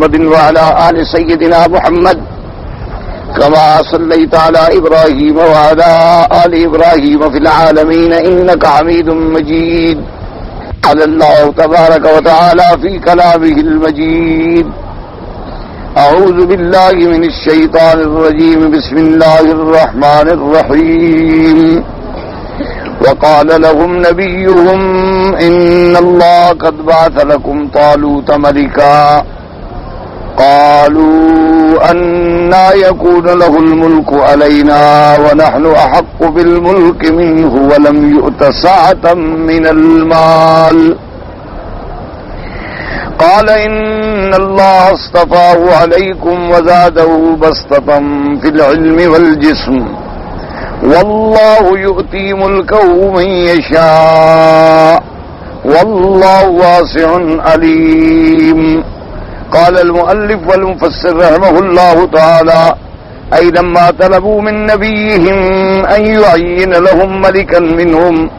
محمد وعلى آل سيدنا محمد كما صليت على إبراهيم وعلى آل إبراهيم في العالمين إنك حميد مجيد. قال الله تبارك وتعالى في كلامه المجيد: أعوذ بالله من الشيطان الرجيم. بسم الله الرحمن الرحيم. وقال لهم نبيهم إن الله قد بعث لكم طالوت ملكا قالوا أنى يكون له الملك علينا ونحن أحق بالملك منه ولم يؤت سعة من المال قال إن الله اصطفاه عليكم وزاده بسطة في العلم والجسم والله يؤتي ملكه من يشاء والله واسع عليم. قال المؤلف والمفسر رحمه الله تعالى: أي لما طلبوا من نبيهم أن يعين لهم ملكا منهم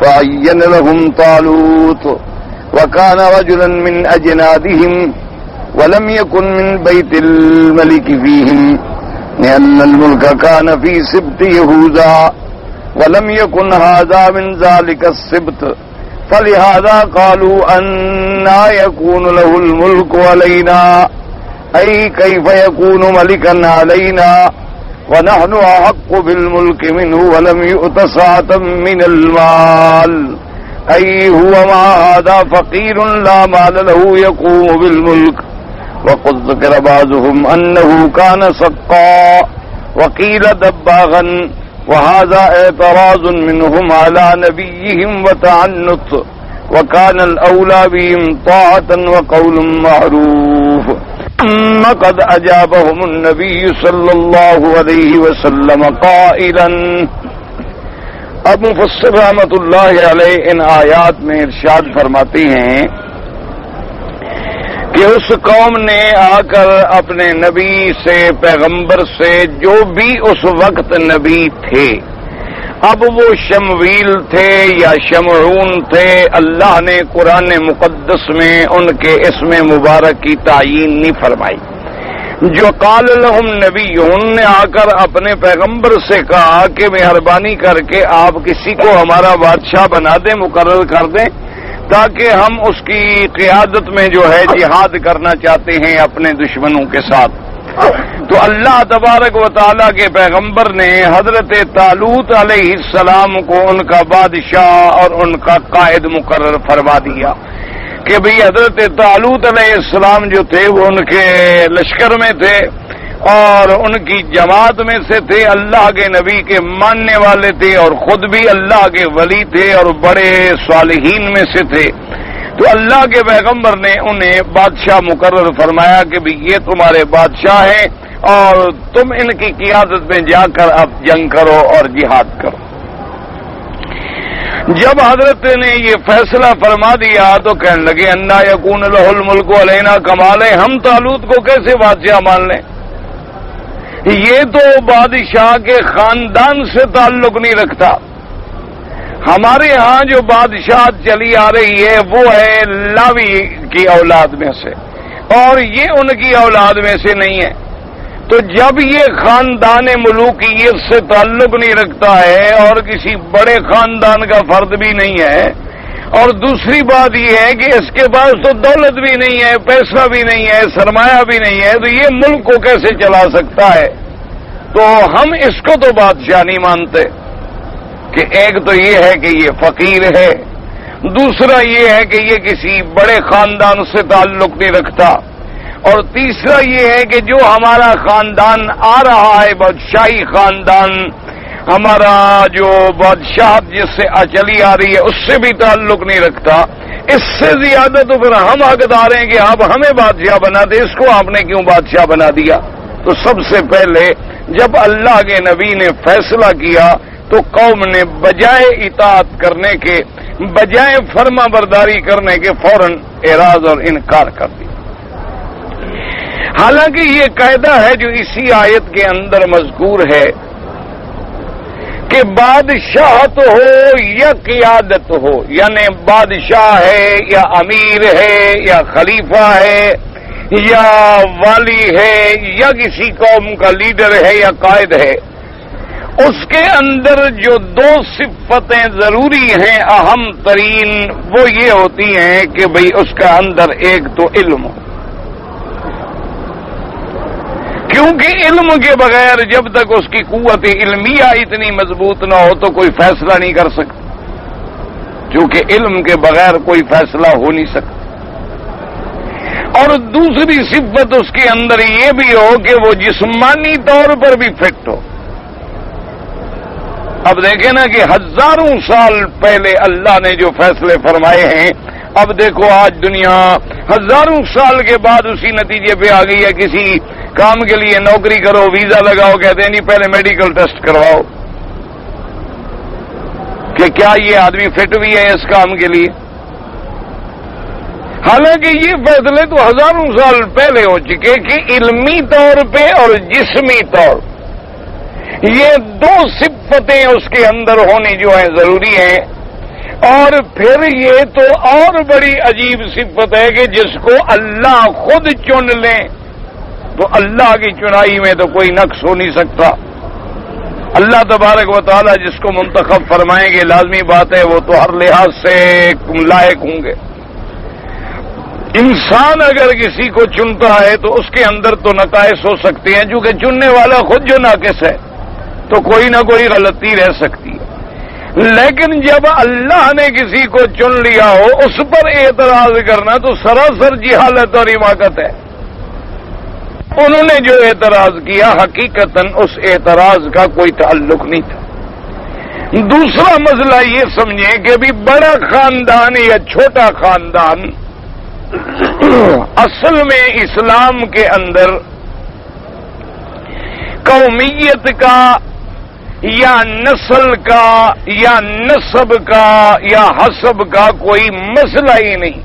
فعين لهم طالوت وكان رجلا من أجنادهم ولم يكن من بيت الملك فيهم لأن الملك كان في سبط يهوذا ولم يكن هذا من ذلك السبط فلهذا قالوا أنى يكون له الملك علينا أي كيف يكون ملكا علينا ونحن أحق بالملك منه ولم يؤت سعة من المال أي هو مع هذا فقير لا مال له يقوم بالملك. وقد ذكر بعضهم أنه كان سقا وقيل دباغا وهذا اعتراض منهم على نبيهم وتعنت وكان الأولى بهم طاعة وقول معروف. ثم قد أجابهم النبي صلى الله عليه وسلم قائلا. اب مفسر رحمت اللہ علیہ ان آیات میں ارشاد فرماتے ہیں کہ اس قوم نے آ کر اپنے نبی سے، پیغمبر سے، جو بھی اس وقت نبی تھے، اب وہ شمویل تھے یا شمعون تھے، اللہ نے قرآن مقدس میں ان کے اسم مبارک کی تعیین نہیں فرمائی. جو قال لهم نبیون نے آ کر اپنے پیغمبر سے کہا کہ مہربانی کر کے آپ کسی کو ہمارا بادشاہ بنا دیں، مقرر کر دیں، تاکہ ہم اس کی قیادت میں جو ہے جہاد کرنا چاہتے ہیں اپنے دشمنوں کے ساتھ. تو اللہ تبارک و تعالیٰ کے پیغمبر نے حضرت طالوت علیہ السلام کو ان کا بادشاہ اور ان کا قائد مقرر فرما دیا کہ بھئی حضرت طالوت علیہ السلام جو تھے وہ ان کے لشکر میں تھے اور ان کی جماعت میں سے تھے، اللہ کے نبی کے ماننے والے تھے اور خود بھی اللہ کے ولی تھے اور بڑے صالحین میں سے تھے. تو اللہ کے پیغمبر نے انہیں بادشاہ مقرر فرمایا کہ بھی یہ تمہارے بادشاہ ہیں اور تم ان کی قیادت میں جا کر اب جنگ کرو اور جہاد کرو. جب حضرت نے یہ فیصلہ فرما دیا تو کہنے لگے انا یکون لہ الملک علینا، کمال ہے، ہم طالوت کو کیسے بادشاہ مان لیں؟ یہ تو بادشاہ کے خاندان سے تعلق نہیں رکھتا. ہمارے ہاں جو بادشاہ چلی آ رہی ہے وہ ہے لاوی کی اولاد میں سے اور یہ ان کی اولاد میں سے نہیں ہے. تو جب یہ خاندان ملوکیت سے تعلق نہیں رکھتا ہے اور کسی بڑے خاندان کا فرد بھی نہیں ہے اور دوسری بات یہ ہے کہ اس کے پاس تو دولت بھی نہیں ہے، پیسہ بھی نہیں ہے، سرمایہ بھی نہیں ہے، تو یہ ملک کو کیسے چلا سکتا ہے؟ تو ہم اس کو تو بادشاہ نہیں مانتے کہ ایک تو یہ ہے کہ یہ فقیر ہے، دوسرا یہ ہے کہ یہ کسی بڑے خاندان سے تعلق نہیں رکھتا، اور تیسرا یہ ہے کہ جو ہمارا خاندان آ رہا ہے بادشاہی خاندان، ہمارا جو بادشاہ جس سے چلی آ رہی ہے اس سے بھی تعلق نہیں رکھتا. اس سے زیادہ تو پھر ہم حقدار ہیں کہ آپ ہمیں بادشاہ بنا دیں، اس کو آپ نے کیوں بادشاہ بنا دیا؟ تو سب سے پہلے جب اللہ کے نبی نے فیصلہ کیا تو قوم نے بجائے اطاعت کرنے کے، بجائے فرما برداری کرنے کے فوراً اعراض اور انکار کر دیا. حالانکہ یہ قاعدہ ہے جو اسی آیت کے اندر مذکور ہے کہ بادشاہت ہو یا قیادت ہو، یعنی بادشاہ ہے یا امیر ہے یا خلیفہ ہے یا والی ہے یا کسی قوم کا لیڈر ہے یا قائد ہے، اس کے اندر جو دو صفتیں ضروری ہیں اہم ترین، وہ یہ ہوتی ہیں کہ بھئی اس کا اندر ایک تو علم ہو، کیونکہ علم کے بغیر جب تک اس کی قوت علمیہ اتنی مضبوط نہ ہو تو کوئی فیصلہ نہیں کر سکتا، کیونکہ علم کے بغیر کوئی فیصلہ ہو نہیں سکتا۔ اور دوسری صفت اس کے اندر یہ بھی ہو کہ وہ جسمانی طور پر بھی فٹ ہو۔ اب دیکھیں نا کہ ہزاروں سال پہلے اللہ نے جو فیصلے فرمائے ہیں، اب دیکھو آج دنیا ہزاروں سال کے بعد اسی نتیجے پہ آ گئی ہے۔ کسی کام کے لیے نوکری کرو، ویزا لگاؤ، کہتے ہیں نہیں پہلے میڈیکل ٹیسٹ کرواؤ کہ کیا یہ آدمی فٹ بھی ہے اس کام کے لیے۔ حالانکہ یہ فیصلے تو ہزاروں سال پہلے ہو چکے کہ علمی طور پہ اور جسمی طور یہ دو صفتیں اس کے اندر ہونی جو ہیں ضروری ہیں۔ اور پھر یہ تو اور بڑی عجیب صفت ہے کہ جس کو اللہ خود چن لیں تو اللہ کی چنائی میں تو کوئی نقص ہو نہیں سکتا۔ اللہ تبارک و تعالی جس کو منتخب فرمائیں گے، لازمی بات ہے وہ تو ہر لحاظ سے لائق ہوں گے۔ انسان اگر کسی کو چنتا ہے تو اس کے اندر تو نقائص ہو سکتے ہیں، چونکہ چننے والا خود جو ناقص ہے تو کوئی نہ کوئی غلطی رہ سکتی ہے۔ لیکن جب اللہ نے کسی کو چن لیا ہو، اس پر اعتراض کرنا تو سراسر جہالت اور حماقت ہے۔ انہوں نے جو اعتراض کیا حقیقتاً اس اعتراض کا کوئی تعلق نہیں تھا۔ دوسرا مسئلہ یہ سمجھیں کہ بھی بڑا خاندان یا چھوٹا خاندان اصل میں اسلام کے اندر قومیت کا یا نسل کا یا نسب کا یا حسب کا کوئی مسئلہ ہی نہیں۔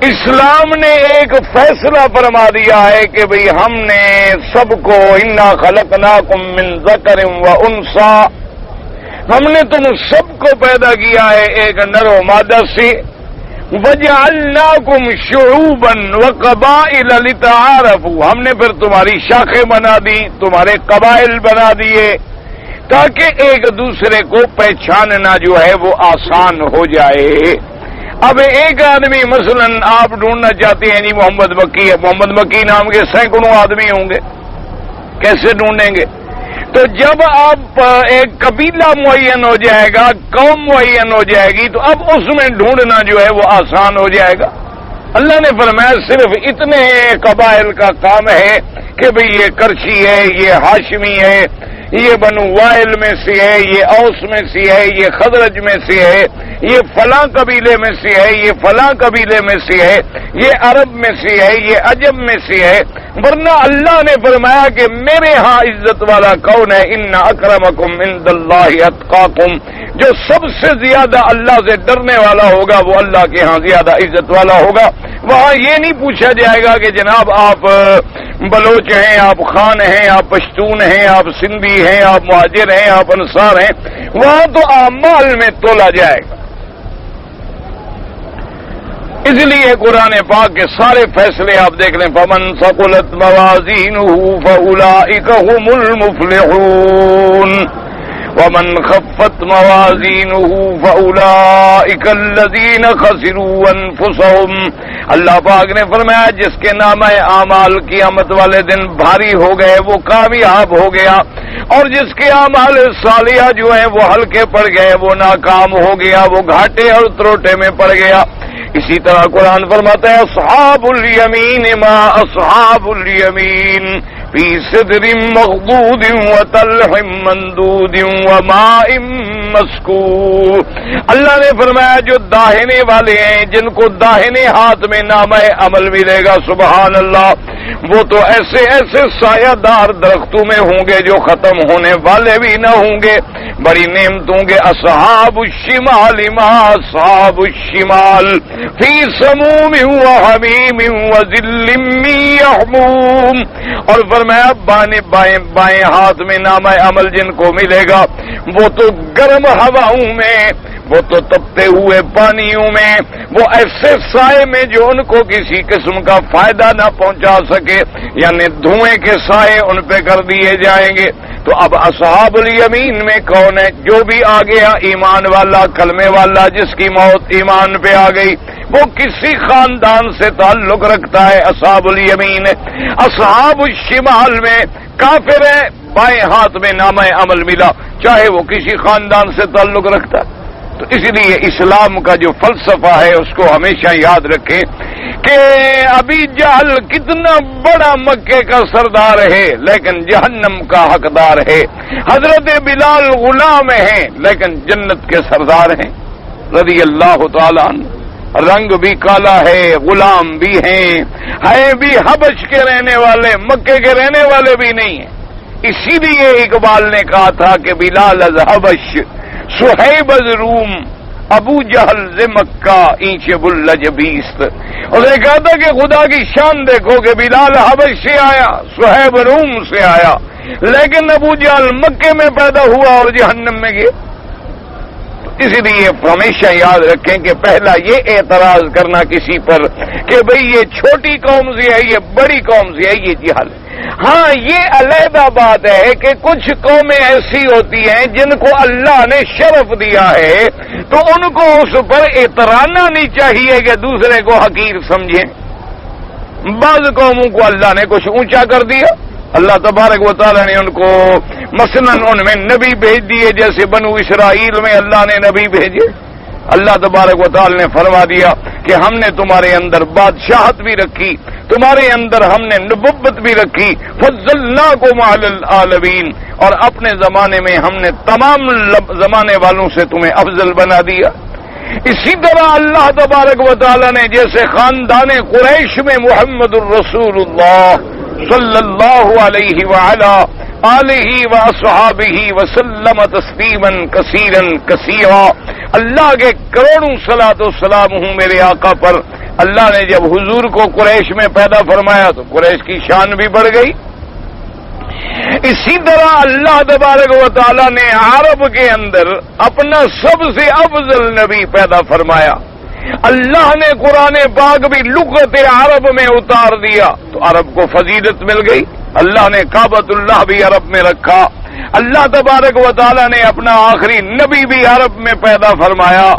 اسلام نے ایک فیصلہ فرما دیا ہے کہ بھئی ہم نے سب کو انا خلقناکم من ذکر و انثی، ہم نے تم سب کو پیدا کیا ہے ایک نر و مادہ سے، وَجَعَلْنَاكُمْ شُعُوبًا وَقَبَائِلَ لِتَعَارَفُوا، ہم نے پھر تمہاری شاخیں بنا دی، تمہارے قبائل بنا دیے تاکہ ایک دوسرے کو پہچاننا جو ہے وہ آسان ہو جائے۔ اب ایک آدمی مثلا آپ ڈھونڈنا چاہتے ہیں جی محمد مکی ہے، محمد مکی نام کے سینکڑوں آدمی ہوں گے، کیسے ڈھونڈیں گے؟ تو جب آپ ایک قبیلہ معین ہو جائے گا، قوم معین ہو جائے گی، تو اب اس میں ڈھونڈنا جو ہے وہ آسان ہو جائے گا۔ اللہ نے فرمایا صرف اتنے قبائل کا کام ہے کہ بھئی یہ کرچی ہے، یہ ہاشمی ہے، یہ بنو وائل میں سے ہے، یہ اوس میں سے ہے، یہ خزرج میں سے ہے، یہ فلاں قبیلے میں سے ہے، یہ فلاں قبیلے میں سے ہے، یہ عرب میں سے ہے، یہ عجم میں سے ہے۔ ورنہ اللہ نے فرمایا کہ میرے ہاں عزت والا کون ہے؟ ان اکرمکم عند اللہ اتقاکم، جو سب سے زیادہ اللہ سے ڈرنے والا ہوگا وہ اللہ کے ہاں زیادہ عزت والا ہوگا۔ وہاں یہ نہیں پوچھا جائے گا کہ جناب آپ بلوچ ہیں، آپ خان ہیں، آپ پشتون ہیں، آپ سندھی ہیں، آپ مہاجر ہیں، آپ انصار ہیں، وہاں تو اعمال میں تولا جائے گا۔ اس لیے قرآن پاک کے سارے فیصلے آپ دیکھ لیں، فمن ثقلت موازینہ فاولئک هم المفلحون ومن خفت موازینہ فاولئک الذین خسروا انفسهم۔ اللہ پاک نے فرمایا جس کے نامہ اعمال قیامت والے دن بھاری ہو گئے وہ کامیاب ہو گیا، اور جس کے اعمال صالحہ جو ہیں وہ ہلکے پڑ گئے وہ ناکام ہو گیا، وہ گھاٹے اور تروٹے میں پڑ گیا۔ اسی طرح قرآن فرماتا ہے اصحاب الیمین ما اصحاب الیمین فی صدر مخضود وطلح ممدود وماء مسکوب۔ اللہ نے فرمایا جو داہنے والے ہیں، جن کو داہنے ہاتھ میں نامہ عمل ملے گا، سبحان اللہ، وہ تو ایسے ایسے سایہ دار درختوں میں ہوں گے جو ختم ہونے والے بھی نہ ہوں گے. بڑی نعمتوں کے اصحاب الشمال ما اصحاب الشمال فی سموم وحمیم وظل من یحموم. اور فرمایا بائیں ہاتھ میں نامہ عمل جن کو ملے گا وہ تو گرم ہواؤں میں، وہ تو تپتے ہوئے پانیوں میں، وہ ایسے سائے میں جو ان کو کسی قسم کا فائدہ نہ پہنچا سکے، یعنی دھوئیں کے سائے ان پہ کر دیے جائیں گے. تو اب اصحاب الیمین میں کون ہے؟ جو بھی آ گیا ایمان والا، کلمے والا، جس کی موت ایمان پہ آ گئی، وہ کسی خاندان سے تعلق رکھتا ہے، اصحاب الیمین. اصحاب الشمال میں کافر ہے، بائیں ہاتھ میں نامہ عمل ملا، چاہے وہ کسی خاندان سے تعلق رکھتا ہے. تو اس لیے اسلام کا جو فلسفہ ہے اس کو ہمیشہ یاد رکھیں کہ ابھی جہل کتنا بڑا مکے کا سردار ہے لیکن جہنم کا حقدار ہے. حضرت بلال غلام ہیں لیکن جنت کے سردار ہیں رضی اللہ تعالی عنہ. رنگ بھی کالا ہے، غلام بھی ہیں، ہے بھی حبش کے رہنے والے، مکے کے رہنے والے بھی نہیں ہیں. اسی لیے اقبال نے کہا تھا کہ بلال از حبش صہیب از روم ابو جہل ز مکہ اینچ بلج بیست. اس نے کہا تھا کہ خدا کی شان دیکھو کہ بلال حبش سے آیا، صہیب روم سے آیا، لیکن ابو جہل مکے میں پیدا ہوا اور جہنم میں گیا. اس لیے ہمیشہ یاد رکھیں کہ پہلا یہ اعتراض کرنا کسی پر کہ بھئی یہ چھوٹی قوم سے ہے، یہ بڑی قوم سے ہے، یہ جہل. ہاں یہ علیحدہ بات ہے کہ کچھ قومیں ایسی ہوتی ہیں جن کو اللہ نے شرف دیا ہے تو ان کو اس پر اعتراضنا نہیں چاہیے کہ دوسرے کو حقیر سمجھیں. بعض قوموں کو اللہ نے کچھ اونچا کر دیا، اللہ تبارک و تعالیٰ نے ان کو مثلاً ان میں نبی بھیج دیے، جیسے بنو اسرائیل میں اللہ نے نبی بھیجے. اللہ تبارک و تعالیٰ نے فرما دیا کہ ہم نے تمہارے اندر بادشاہت بھی رکھی، تمہارے اندر ہم نے نبوت بھی رکھی، فضلناکم علی العالمین، اور اپنے زمانے میں ہم نے تمام زمانے والوں سے تمہیں افضل بنا دیا. اسی طرح اللہ تبارک و تعالیٰ نے جیسے خاندان قریش میں محمد الرسول اللہ صلی اللہ علیہ وعلا آلہ واصحابہ وسلم تسلیما کثیرا کثیرا، اللہ کے کروڑوں صلاۃ و سلام ہوں میرے آقا پر. اللہ نے جب حضور کو قریش میں پیدا فرمایا تو قریش کی شان بھی بڑھ گئی. اسی طرح اللہ تبارک و تعالیٰ نے عرب کے اندر اپنا سب سے افضل نبی پیدا فرمایا. اللہ نے قرآن پاک بھی لغت عرب میں اتار دیا تو عرب کو فضیلت مل گئی. اللہ نے کعبۃ اللہ بھی عرب میں رکھا. اللہ تبارک و تعالیٰ نے اپنا آخری نبی بھی عرب میں پیدا فرمایا.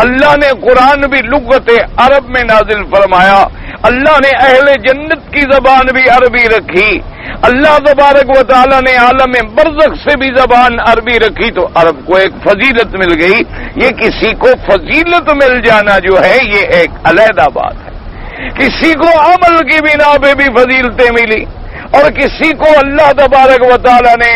اللہ نے قرآن بھی لغت عرب میں نازل فرمایا. اللہ نے اہل جنت کی زبان بھی عربی رکھی. اللہ تبارک و تعالیٰ نے عالم برزخ سے بھی زبان عربی رکھی تو عرب کو ایک فضیلت مل گئی. یہ کسی کو فضیلت مل جانا جو ہے یہ ایک علیحدہ بات ہے. کسی کو عمل کی بنا پہ بھی فضیلتیں ملی اور کسی کو اللہ تبارک و تعالیٰ نے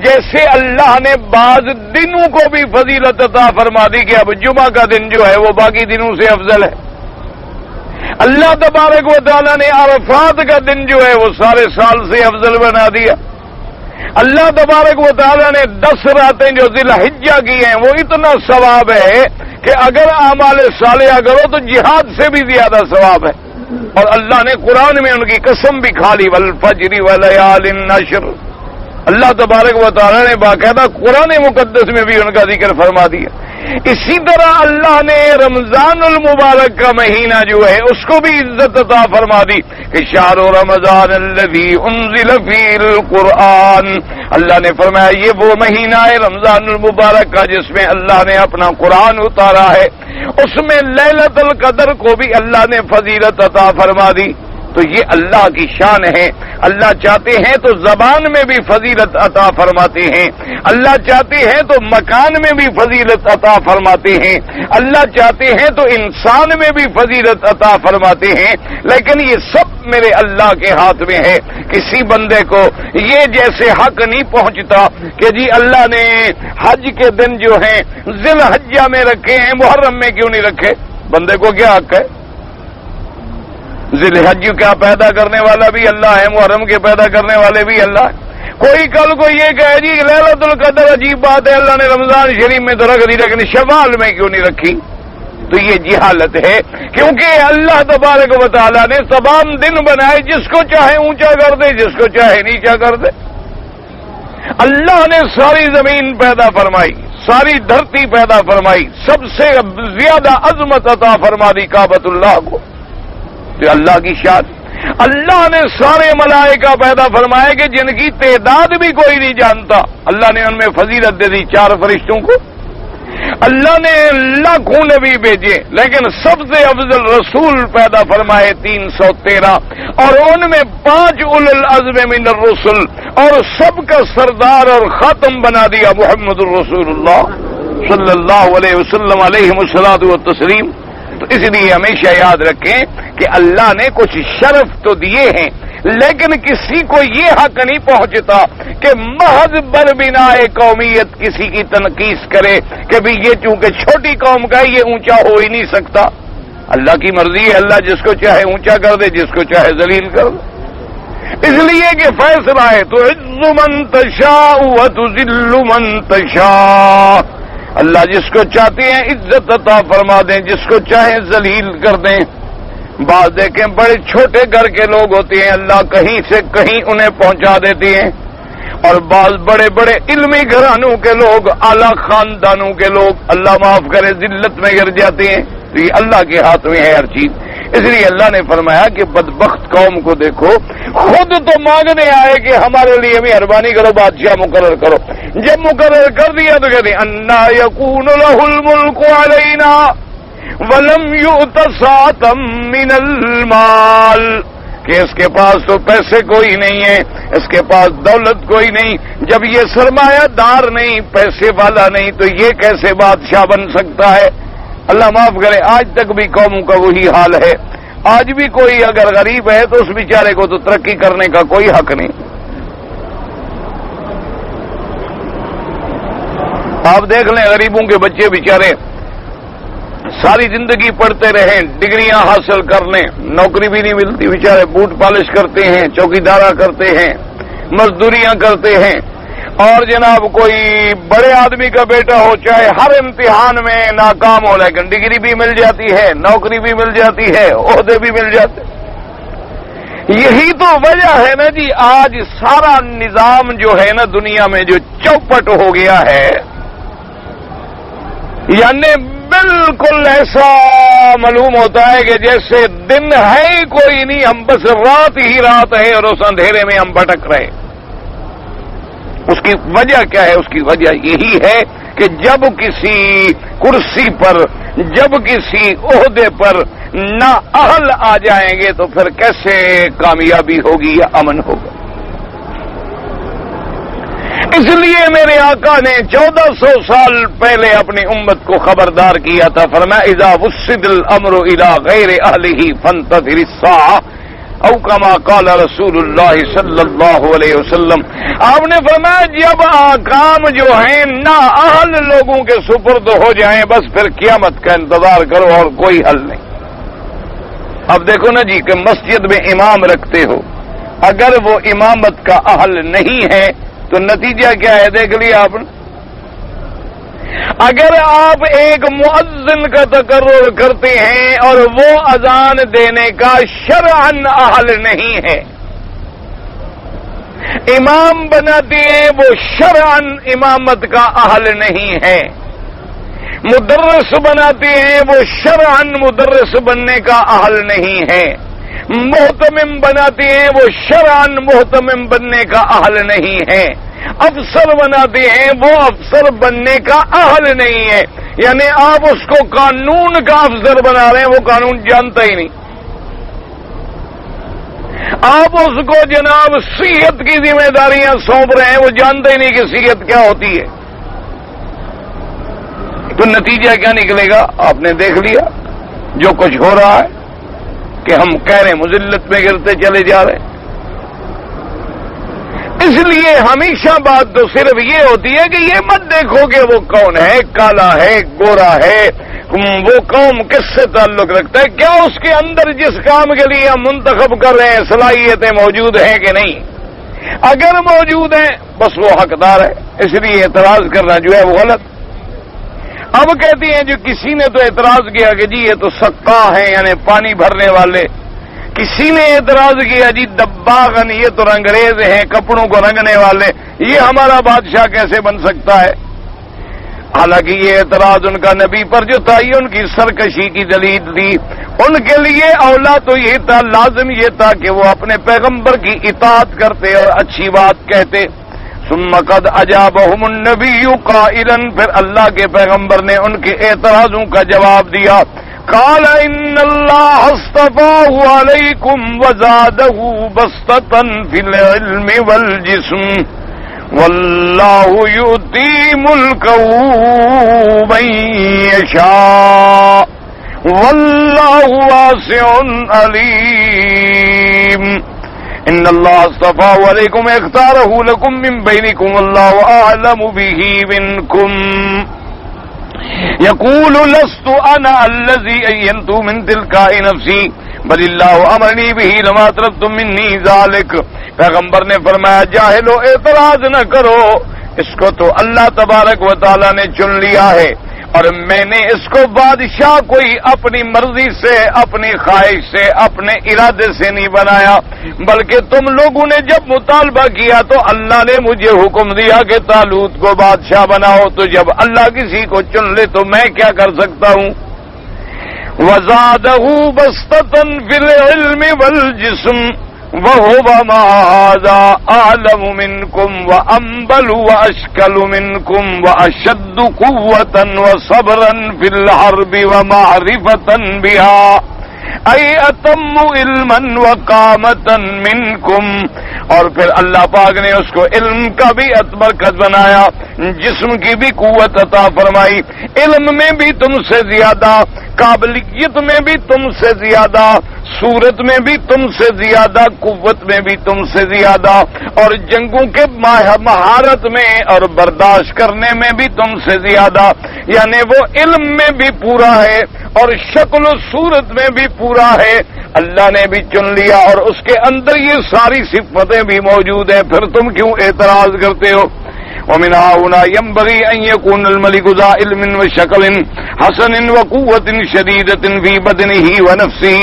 جیسے اللہ نے بعض دنوں کو بھی فضیلت عطا فرما دی کہ اب جمعہ کا دن جو ہے وہ باقی دنوں سے افضل ہے. اللہ تبارک و تعالیٰ نے عرفات کا دن جو ہے وہ سارے سال سے افضل بنا دیا. اللہ تبارک و تعالیٰ نے 10 راتیں جو ذی الحجہ کی ہیں وہ اتنا ثواب ہے کہ اگر اعمال صالحہ کرو تو جہاد سے بھی زیادہ ثواب ہے. اور اللہ نے قرآن میں ان کی قسم بھی کھا لی، والفجر ولیال العشر. اللہ تبارک و تعالیٰ نے باقاعدہ قرآن مقدس میں بھی ان کا ذکر فرما دیا. اسی طرح اللہ نے رمضان المبارک کا مہینہ جو ہے اس کو بھی عزت عطا فرما دی کہ شہر رمضان الذی انزل فیہ القرآن. اللہ نے فرمایا یہ وہ مہینہ ہے رمضان المبارک کا جس میں اللہ نے اپنا قرآن اتارا ہے. اس میں لیلۃ القدر کو بھی اللہ نے فضیلت عطا فرما دی. تو یہ اللہ کی شان ہے. اللہ چاہتے ہیں تو زبان میں بھی فضیلت عطا فرماتے ہیں، اللہ چاہتے ہیں تو مکان میں بھی فضیلت عطا فرماتے ہیں، اللہ چاہتے ہیں تو انسان میں بھی فضیلت عطا فرماتے ہیں. لیکن یہ سب میرے اللہ کے ہاتھ میں ہے. کسی بندے کو یہ جیسے حق نہیں پہنچتا کہ جی اللہ نے حج کے دن جو ہیں ذی الحجہ میں رکھے ہیں، محرم میں کیوں نہیں رکھے؟ بندے کو کیا حق ہے؟ ذی الحج کا پیدا کرنے والا بھی اللہ ہے، محرم کے پیدا کرنے والے بھی اللہ ہے۔ کوئی کل کو یہ کہے جی لیلۃ القدر عجیب بات ہے، اللہ نے رمضان شریف میں تو رکھ دی لیکن شوال میں کیوں نہیں رکھی؟ تو یہ جہالت ہے، کیونکہ اللہ تبارک و تعالیٰ نے تمام دن بنائے، جس کو چاہے اونچا کر دے، جس کو چاہے نیچا کر دے۔ اللہ نے ساری زمین پیدا فرمائی، ساری دھرتی پیدا فرمائی، سب سے زیادہ عظمت عطا فرما دی کعبۃ اللہ کو، تو اللہ کی شان۔ اللہ نے سارے ملائکہ پیدا فرمائے کہ جن کی تعداد بھی کوئی نہیں جانتا، اللہ نے ان میں فضیلت دے دی 4 فرشتوں کو۔ اللہ نے لاکھوں نبی بھیجے لیکن سب سے افضل رسول پیدا فرمائے 313، اور ان میں 5 اولو العزم من الرسل، اور سب کا سردار اور خاتم بنا دیا محمد الرسول اللہ صلی اللہ علیہ وسلم علیہ الصلوۃ والتسلیم۔ تو اس لیے ہمیشہ یاد رکھیں کہ اللہ نے کچھ شرف تو دیے ہیں، لیکن کسی کو یہ حق نہیں پہنچتا کہ محض بر بنا قومیت کسی کی تنقیص کرے کہ بھی یہ چونکہ چھوٹی قوم کا ہے یہ اونچا ہو ہی نہیں سکتا۔ اللہ کی مرضی ہے، اللہ جس کو چاہے اونچا کر دے، جس کو چاہے ذلیل کر دے۔ اس لیے کہ فیصلہ ہے تو عز من تشاء و تذل من تشاء، اللہ جس کو چاہتے ہیں عزت عطا فرما دیں، جس کو چاہیں ذلیل کر دیں۔ بعض دیکھیں بڑے چھوٹے گھر کے لوگ ہوتے ہیں، اللہ کہیں سے کہیں انہیں پہنچا دیتے ہیں، اور بعض بڑے بڑے علمی گھرانوں کے لوگ، اعلی خاندانوں کے لوگ اللہ معاف کرے ذلت میں گر جاتے ہیں۔ تو یہ اللہ کے ہاتھ میں ہے ہر چیز۔ اس لیے اللہ نے فرمایا کہ بدبخت قوم کو دیکھو، خود تو مانگنے آئے کہ ہمارے لیے مہربانی کرو، بادشاہ مقرر کرو، جب مقرر کر دیا تو کہتے ہیں انا یکون لہ الملک علینا ولم یؤت سعۃ من المال، کہ اس کے پاس تو پیسے کوئی نہیں ہے، اس کے پاس دولت کوئی نہیں، جب یہ سرمایہ دار نہیں، پیسے والا نہیں، تو یہ کیسے بادشاہ بن سکتا ہے؟ اللہ معاف کرے، آج تک بھی قوموں کا وہی حال ہے۔ آج بھی کوئی اگر غریب ہے تو اس بیچارے کو تو ترقی کرنے کا کوئی حق نہیں۔ آپ دیکھ لیں غریبوں کے بچے بیچارے ساری زندگی پڑھتے رہیں، ڈگریاں حاصل کر لیں، نوکری بھی نہیں ملتی، بیچارے بوٹ پالش کرتے ہیں، چوکیدارا کرتے ہیں، مزدوریاں کرتے ہیں، اور جناب کوئی بڑے آدمی کا بیٹا ہو چاہے ہر امتحان میں ناکام ہو لیکن ڈگری بھی مل جاتی ہے، نوکری بھی مل جاتی ہے، عہدے بھی مل جاتے۔ یہی تو وجہ ہے نا جی، آج سارا نظام جو ہے نا دنیا میں جو چوپٹ ہو گیا ہے، یعنی بالکل ایسا معلوم ہوتا ہے کہ جیسے دن ہے ہی کوئی نہیں، ہم بس رات ہی رات ہے اور اس اندھیرے میں ہم بھٹک رہے۔ اس کی وجہ کیا ہے؟ اس کی وجہ یہی ہے کہ جب کسی کرسی پر، جب کسی عہدے پر نااہل آ جائیں گے تو پھر کیسے کامیابی ہوگی یا امن ہوگا؟ اس لیے میرے آقا نے 1400 سال پہلے اپنی امت کو خبردار کیا تھا، فرمایا اذا وسد الامر الى غیر اہلہ فانتظر الساعہ، او کما قال رسول اللہ صلی اللہ علیہ وسلم۔ آپ نے فرمایا جب کام جو ہیں نااہل لوگوں کے سپرد ہو جائیں بس پھر قیامت کا انتظار کرو اور کوئی حل نہیں۔ اب دیکھو نا جی کہ مسجد میں امام رکھتے ہو، اگر وہ امامت کا اہل نہیں ہے تو نتیجہ کیا ہے؟ دیکھ لیا آپ نے۔ اگر آپ ایک مؤذن کا تقرر کرتے ہیں اور وہ اذان دینے کا شرعاً اہل نہیں ہے، امام بناتے ہیں وہ شرعاً امامت کا اہل نہیں ہے، مدرس بناتے ہیں وہ شرعاً مدرس بننے کا اہل نہیں ہے، محتمم بناتے ہیں وہ شرعاً محتمم بننے کا اہل نہیں ہے، افسر بناتے ہیں وہ افسر بننے کا اہل نہیں ہے۔ یعنی آپ اس کو قانون کا افسر بنا رہے ہیں، وہ قانون جانتا ہی نہیں۔ آپ اس کو جناب صحت کی ذمہ داریاں سونپ رہے ہیں، وہ جانتا ہی نہیں کہ صحت کیا ہوتی ہے۔ تو نتیجہ کیا نکلے گا؟ آپ نے دیکھ لیا جو کچھ ہو رہا ہے کہ ہم کہہ رہے ہیں مذلت میں گرتے چلے جا رہے ہیں۔ اس لیے ہمیشہ بات تو صرف یہ ہوتی ہے کہ یہ مت دیکھو کہ وہ کون ہے، کالا ہے، گورا ہے، وہ قوم کس سے تعلق رکھتا ہے؟ کیا اس کے اندر جس کام کے لیے ہم منتخب کر رہے ہیں صلاحیتیں موجود ہیں کہ نہیں؟ اگر موجود ہیں بس وہ حقدار ہے، اس لیے اعتراض کرنا جو ہے وہ غلط۔ اب کہتی ہیں جو کسی نے تو اعتراض کیا کہ جی یہ تو سقا ہیں، یعنی پانی بھرنے والے۔ کسی نے اعتراض کیا جی دباغن، یہ تو رنگریز ہیں، کپڑوں کو رنگنے والے، یہ ہمارا بادشاہ کیسے بن سکتا ہے؟ حالانکہ یہ اعتراض ان کا نبی پر جو تھا یہ ان کی سرکشی کی دلیل تھی۔ ان کے لیے اولا تو یہ تھا، لازم یہ تھا کہ وہ اپنے پیغمبر کی اطاعت کرتے اور اچھی بات کہتے۔ ثم قد اجابهم النبی قائلا، پھر اللہ کے پیغمبر نے ان کے اعتراضوں کا جواب دیا۔ قال ان اللہ اصطفاه علیکم وزادہ بسطۃ فی العلم والجسم واللہ یؤتی ملکہ من یشاء واللہ واسع علیم۔ ان اللہ اصطفاه علیکم اختارہ لکم من بینکم واللہ اعلم بہ منکم یقول لست انا الذی اینت من تلقاء نفسی بل اللہ امرنی بہ لما طلبتم منی ذلک۔ پیغمبر نے فرمایا جاہلو اعتراض نہ کرو، اس کو تو اللہ تبارک و تعالی نے چن لیا ہے، اور میں نے اس کو بادشاہ کوئی اپنی مرضی سے، اپنی خواہش سے، اپنے ارادے سے نہیں بنایا، بلکہ تم لوگوں نے جب مطالبہ کیا تو اللہ نے مجھے حکم دیا کہ طالوت کو بادشاہ بناؤ، تو جب اللہ کسی کو چن لے تو میں کیا کر سکتا ہوں؟ وَزَادَهُ بَسْطَةً فِي الْعِلْمِ وَالْجِسْمِ وَهُوَ مَعَ هَذَا أَعْلَمُ مِنْكُمْ وَأَنْبَلُ وَأَشْكَلُ مِنْكُمْ وَأَشَدُّ قُوَّةً وَصَبْرًا فِي الْحَرْبِ وَمَعْرِفَةً بِهَا اے اتم علما وقامتا منکم۔ اور پھر اللہ پاک نے اس کو علم کا بھی برکت بنایا، جسم کی بھی قوت عطا فرمائی، علم میں بھی تم سے زیادہ، قابلیت میں بھی تم سے زیادہ، صورت میں بھی تم سے زیادہ، قوت میں بھی تم سے زیادہ، اور جنگوں کے مہارت میں اور برداشت کرنے میں بھی تم سے زیادہ، یعنی وہ علم میں بھی پورا ہے اور شکل و صورت میں بھی پورا ہے۔ اللہ نے بھی چن لیا اور اس کے اندر یہ ساری صفتیں بھی موجود ہیں، پھر تم کیوں اعتراض کرتے ہو؟ ومن هنا ينبغي أن يكون الملك ذا علم وشكل حسن وقوة شديدة في بدنه ونفسه۔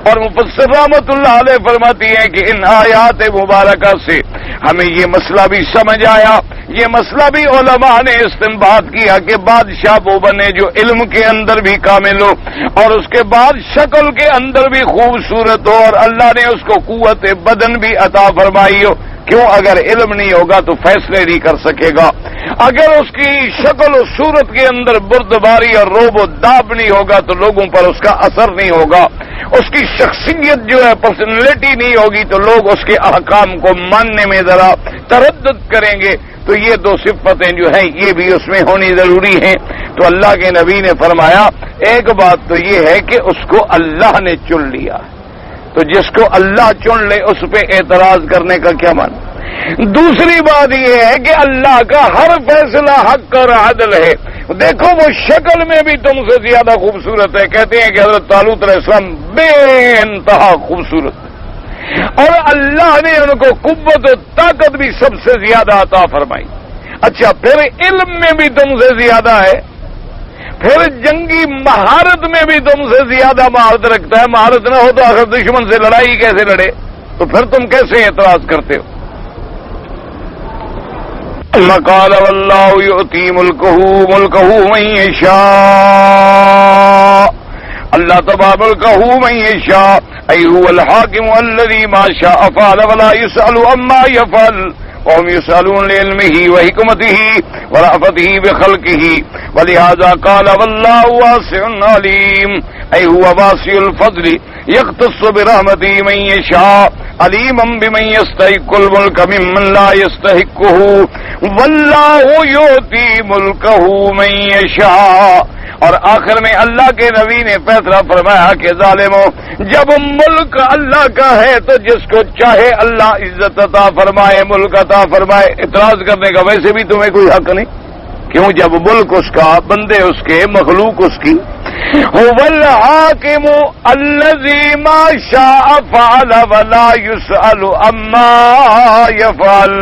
اور مفسر رحمت اللہ علیہ فرماتی ہیں کہ ان آیات مبارکہ سے ہمیں یہ مسئلہ بھی سمجھ آیا، یہ مسئلہ بھی علماء نے استنباط کیا کہ بادشاہ وہ بنے جو علم کے اندر بھی کامل ہو اور اس کے بعد شکل کے اندر بھی خوبصورت ہو، اور اللہ نے اس کو قوت بدن بھی عطا فرمائی ہو۔ کیوں؟ اگر علم نہیں ہوگا تو فیصلے نہیں کر سکے گا، اگر اس کی شکل و صورت کے اندر بردباری اور روب و داب نہیں ہوگا تو لوگوں پر اس کا اثر نہیں ہوگا، اس کی شخصیت جو ہے پرسنالٹی نہیں ہوگی تو لوگ اس کے احکام کو ماننے میں ذرا تردد کریں گے۔ تو یہ دو صفتیں جو ہیں یہ بھی اس میں ہونی ضروری ہیں۔ تو اللہ کے نبی نے فرمایا ایک بات تو یہ ہے کہ اس کو اللہ نے چن لیا، تو جس کو اللہ چن لے اس پہ اعتراض کرنے کا کیا معنی؟ دوسری بات یہ ہے کہ اللہ کا ہر فیصلہ حق اور عدل ہے۔ دیکھو وہ شکل میں بھی تم سے زیادہ خوبصورت ہے، کہتے ہیں کہ حضرت طالوت علیہ السلام بے انتہا خوبصورت، اور اللہ نے ان کو قوت و طاقت بھی سب سے زیادہ عطا فرمائی۔ اچھا پھر علم میں بھی تم سے زیادہ ہے، پھر جنگی مہارت میں بھی تم سے زیادہ مہارت رکھتا ہے، مہارت نہ ہو تو آخر دشمن سے لڑائی کیسے لڑے؟ تو پھر تم کیسے اعتراض کرتے ہو؟ قال واللہ یؤتی ملکہ من یشاء، اللہ تبارک ملکہ من یشاء ای هو الحاکم الذی ما شاء فعل ولا یسأل عما یفعل وهم يسألون لعلمه وحکمته ورأفته بخلقه ولهذا قال والله واسع علیم ای هو واسع الفضل یختص برحمته من یشاء علیما بمن یستحق الملک ممن لا یستحقه واللہ یؤتی ملکہ من یشاء۔ اور آخر میں اللہ کے نبی نے فیصلہ فرمایا کہ ظالموں، جب ملک اللہ کا ہے تو جس کو چاہے اللہ عزت عطا فرمائے، ملک عطا فرمائے، اعتراض کرنے کا ویسے بھی تمہیں کوئی حق نہیں۔ کیوں؟ جب ملک اس کا، بندے اس کے، مخلوق اس کی، هو الحاکم الذی ما شاء فعل ولا يسأل عما يفعل.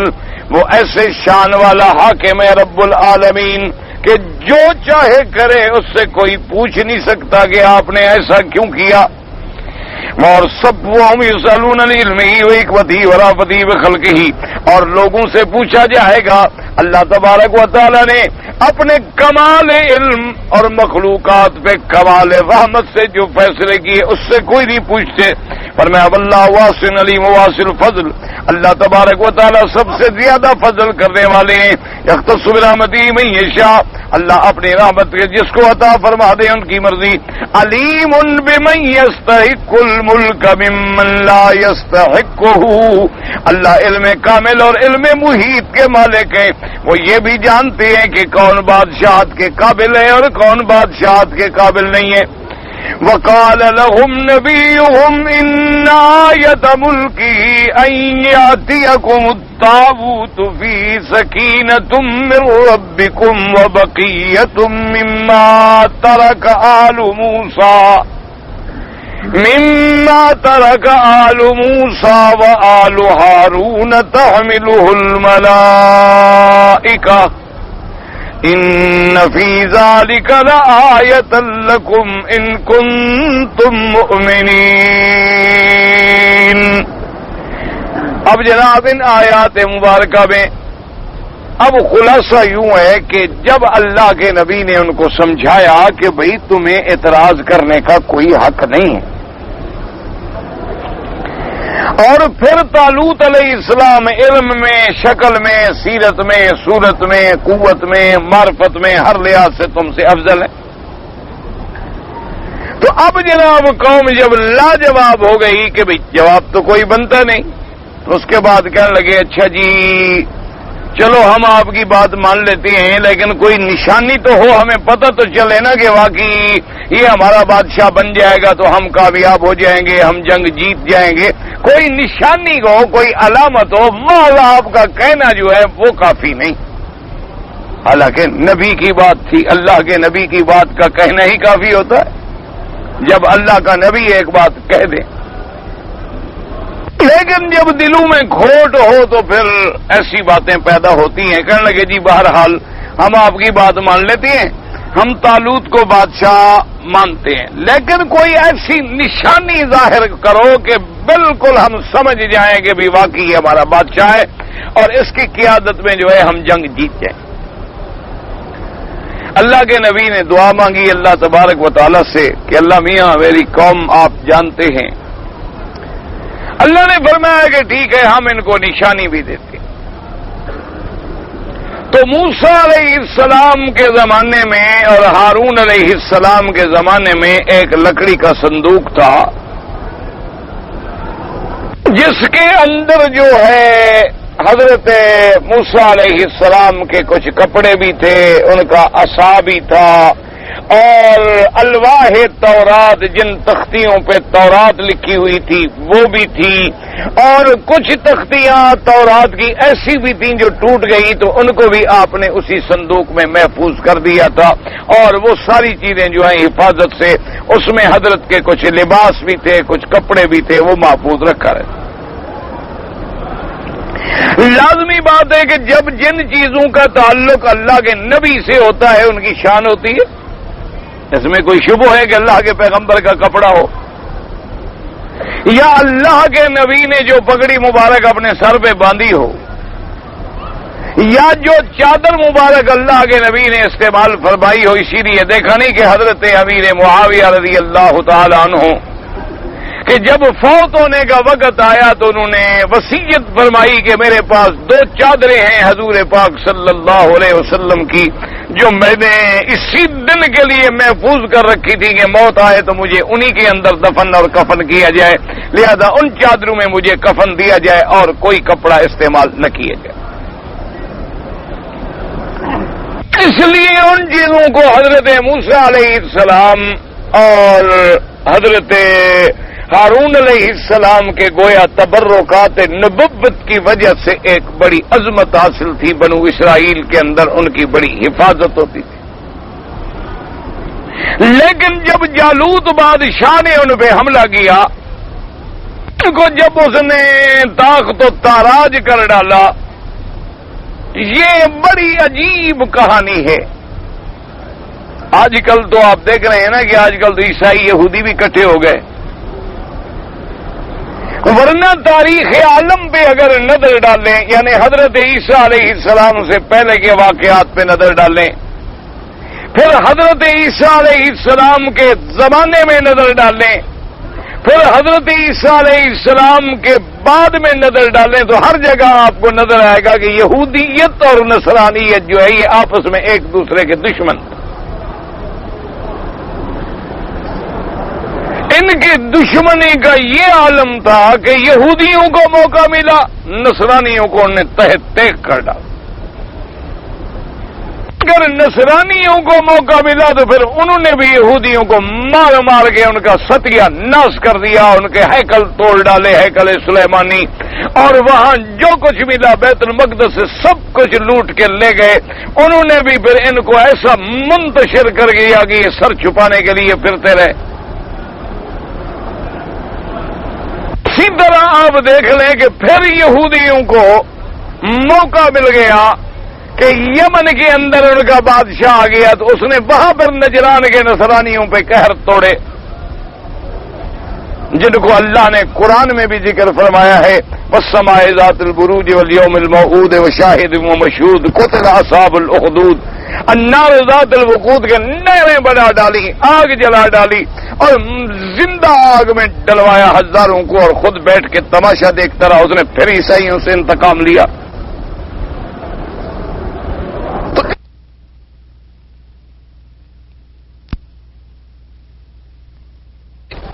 وہ ایسے شان والا حاکم ہے رب العالمین کہ جو چاہے کرے، اس سے کوئی پوچھ نہیں سکتا کہ آپ نے ایسا کیوں کیا. اور سب وہ ہم یسألون عن علمہ وحکمتہ ورحمتہ بخلقہ، اور لوگوں سے پوچھا جائے گا. اللہ تبارک و تعالی نے اپنے کمال علم اور مخلوقات پہ کمال رحمت سے جو فیصلے کیے اس سے کوئی نہیں پوچھتے. فرمایا اللہ واسع علیم واسع الفضل، اللہ تبارک و تعالی سب سے زیادہ فضل کرنے والے ہیں. یختص برحمتہ من یشاء، اللہ اپنی رحمت کے جس کو عطا فرما دے ان کی مرضی. علیم بمن یستحق الملک ممن لا یستحقہ، اللہ علم کامل اور علم محیط کے مالک ہیں. وہ یہ بھی جانتے ہیں کہ کون بادشاہت کے قابل ہے اور کون بادشاہت کے قابل نہیں ہے. وقال لهم نبيهم إن آية ملكه أن يأتيكم التابوت فيه سكينة من ربكم وبقية مما ترك آل موسى وآل هارون تحمله الملائكة ان فی ذلک لآیۃ لکم ان کنتم مؤمنین. اب جناب ان آیات مبارکہ میں اب خلاصہ یوں ہے کہ جب اللہ کے نبی نے ان کو سمجھایا کہ بھئی تمہیں اعتراض کرنے کا کوئی حق نہیں ہے، اور پھر طالوت علیہ السلام علم میں، شکل میں، سیرت میں، صورت میں، قوت میں، معرفت میں ہر لحاظ سے تم سے افضل ہے. تو اب جناب قوم جب لاجواب ہو گئی کہ بھئی جواب تو کوئی بنتا نہیں، تو اس کے بعد کہنے لگے اچھا جی چلو ہم آپ کی بات مان لیتے ہیں، لیکن کوئی نشانی تو ہو، ہمیں پتہ تو چلے نا کہ واقعی یہ ہمارا بادشاہ بن جائے گا تو ہم کامیاب ہو جائیں گے، ہم جنگ جیت جائیں گے. کوئی نشانی ہو، کوئی علامت ہو. مولا آپ کا کہنا جو ہے وہ کافی نہیں. حالانکہ نبی کی بات تھی، اللہ کے نبی کی بات کا کہنا ہی کافی ہوتا ہے جب اللہ کا نبی ایک بات کہہ دے. لیکن جب دلوں میں کھوٹ ہو تو پھر ایسی باتیں پیدا ہوتی ہیں. کہنے لگے جی بہرحال ہم آپ کی بات مان لیتے ہیں، ہم طالوت کو بادشاہ مانتے ہیں، لیکن کوئی ایسی نشانی ظاہر کرو کہ بالکل ہم سمجھ جائیں کہ بھی واقعی ہمارا بادشاہ ہے اور اس کی قیادت میں جو ہے ہم جنگ جیت جائیں. اللہ کے نبی نے دعا مانگی اللہ تبارک و تعالی سے کہ اللہ میاں میری قوم آپ جانتے ہیں. اللہ نے فرمایا کہ ٹھیک ہے ہم ان کو نشانی بھی دیتے. تو موسیٰ علیہ السلام کے زمانے میں اور ہارون علیہ السلام کے زمانے میں ایک لکڑی کا صندوق تھا جس کے اندر جو ہے حضرت موسیٰ علیہ السلام کے کچھ کپڑے بھی تھے، ان کا عصا بھی تھا، اور الواح تورات جن تختیوں پہ تورات لکھی ہوئی تھی وہ بھی تھی، اور کچھ تختیاں تورات کی ایسی بھی تھیں جو ٹوٹ گئی تو ان کو بھی آپ نے اسی صندوق میں محفوظ کر دیا تھا. اور وہ ساری چیزیں جو ہیں حفاظت سے، اس میں حضرت کے کچھ لباس بھی تھے، کچھ کپڑے بھی تھے، وہ محفوظ رکھا رہے. لازمی بات ہے کہ جب جن چیزوں کا تعلق اللہ کے نبی سے ہوتا ہے ان کی شان ہوتی ہے. اس میں کوئی شبہ ہے کہ اللہ کے پیغمبر کا کپڑا ہو یا اللہ کے نبی نے جو پگڑی مبارک اپنے سر پہ باندھی ہو یا جو چادر مبارک اللہ کے نبی نے استعمال فرمائی ہو. اسی لیے دیکھا نہیں کہ حضرت امیر معاویہ رضی اللہ تعالی عنہ کہ جب فوت ہونے کا وقت آیا تو انہوں نے وصیت فرمائی کہ میرے پاس 2 چادریں ہیں حضور پاک صلی اللہ علیہ وسلم کی جو میں نے اسی دن کے لیے محفوظ کر رکھی تھی کہ موت آئے تو مجھے انہی کے اندر دفن اور کفن کیا جائے، لہذا ان چادروں میں مجھے کفن دیا جائے اور کوئی کپڑا استعمال نہ کیا جائے. اس لیے ان چیزوں کو حضرت موسیٰ علیہ السلام اور حضرت ہارون علیہ السلام کے گویا تبرکات نبوت کی وجہ سے ایک بڑی عظمت حاصل تھی. بنو اسرائیل کے اندر ان کی بڑی حفاظت ہوتی تھی. لیکن جب جالوت بادشاہ نے ان پہ حملہ کیا، ان کو جب اس نے طاقت و تاراج کر ڈالا، یہ بڑی عجیب کہانی ہے۔ آج کل تو آپ دیکھ رہے ہیں نا کہ آج کل تو عیسائی یہودی بھی اکٹھے ہو گئے، ورنہ تاریخ عالم پہ اگر نظر ڈالیں، یعنی حضرت عیسیٰ علیہ السلام سے پہلے کے واقعات پہ نظر ڈالیں، پھر حضرت عیسیٰ علیہ السلام کے زمانے میں نظر ڈالیں، پھر حضرت عیسیٰ علیہ السلام کے بعد میں نظر ڈالیں، تو ہر جگہ آپ کو نظر آئے گا کہ یہودیت اور نصرانیت جو ہے یہ آپس میں ایک دوسرے کے دشمن، ان کی دشمنی کا یہ عالم تھا کہ یہودیوں کو موقع ملا، نصرانیوں کو انہیں تحت تیگ کر ڈالا۔ اگر نصرانیوں کو موقع ملا تو پھر انہوں نے بھی یہودیوں کو مار مار کے ان کا ستیہ ناش کر دیا، ان کے ہیکل توڑ ڈالے، ہیکل سلیمانی، اور وہاں جو کچھ ملا بیت المقدس سے سب کچھ لوٹ کے لے گئے۔ انہوں نے بھی پھر ان کو ایسا منتشر کر دیا کہ یہ سر چھپانے کے لیے پھرتے رہے۔ اسی طرح آپ دیکھ لیں کہ پھر یہودیوں کو موقع مل گیا کہ یمن کے اندر ان کا بادشاہ آ گیا، تو اس نے وہاں پر نجران کے نصرانیوں پہ قہر توڑے، جن کو اللہ نے قرآن میں بھی ذکر فرمایا ہے، والسماء ذات البروج والیوم الموعود وشاہد ومشہود قتل اصحاب الاخدود، النار ذات الوقود کے نہریں بنا ڈالی، آگ جلا ڈالی اور زندہ آگ میں ڈلوایا ہزاروں کو، اور خود بیٹھ کے تماشا دیکھتا رہا۔ اس نے پھر عیسائیوں سے انتقام لیا۔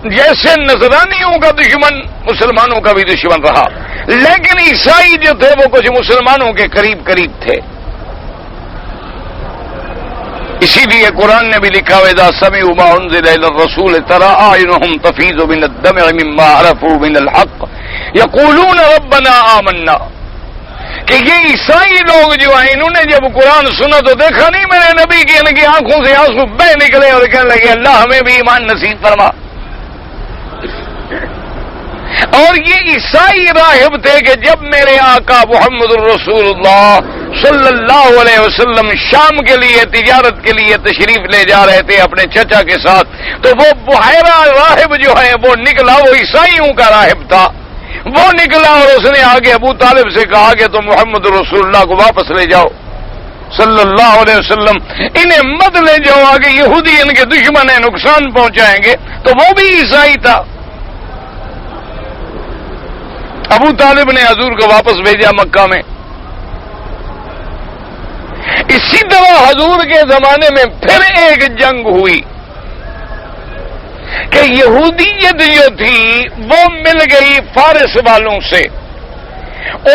جیسے نصرانیوں کا دشمن مسلمانوں کا بھی دشمن رہا، لیکن عیسائی جو تھے وہ کچھ مسلمانوں کے قریب قریب تھے۔ اسی لیے قرآن نے بھی لکھا وَإِذَا سَمِعُوا مَا أُنزِلَ إِلَى الرَّسُولِ تَرَىٰ أَعْيُنَهُمْ تَفِيضُ مِنَ الدَّمْعِ مِمَّا عَرَفُوا مِنَ الْحَقِّ يَقُولُونَ رَبَّنَا آمَنَّا، کہ یہ عیسائی لوگ جو ہیں انہوں نے جب قرآن سنا تو دیکھا نہیں میرے نبی کی ان کی آنکھوں سے آنسو بہہ نکلے اور کہنے لگے اللہ ہمیں بھی ایمان نصیب فرما۔ اور یہ عیسائی راہب تھے کہ جب میرے آقا محمد الرسول اللہ صلی اللہ علیہ وسلم شام کے لیے تجارت کے لیے تشریف لے جا رہے تھے اپنے چچا کے ساتھ، تو وہ بحیرہ راہب جو ہے وہ نکلا، وہ عیسائیوں کا راہب تھا، وہ نکلا اور اس نے آگے ابو طالب سے کہا کہ تم محمد رسول اللہ کو واپس لے جاؤ صلی اللہ علیہ وسلم، انہیں مت لے جاؤ آگے، یہودی ان کے دشمن ہیں، نقصان پہنچائیں گے۔ تو وہ بھی عیسائی تھا۔ ابو طالب نے حضور کو واپس بھیجا مکہ میں۔ اسی طرح حضور کے زمانے میں پھر ایک جنگ ہوئی کہ یہودیت جو تھی وہ مل گئی فارس والوں سے،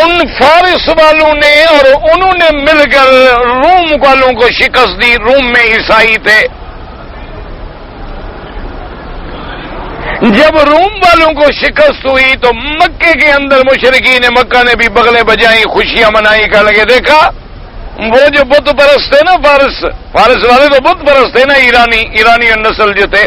ان فارس والوں نے اور انہوں نے مل کر روم والوں کو شکست دی۔ روم میں عیسائی تھے، جب روم والوں کو شکست ہوئی تو مکے کے اندر مشرکین مکہ نے بھی بغلیں بجائیں، خوشیاں منائی، کہنے لگے دیکھا وہ جو بت پرست تھے نا، فارس والے تو بت پرست تھے نا، ایرانی نسل جو تھے،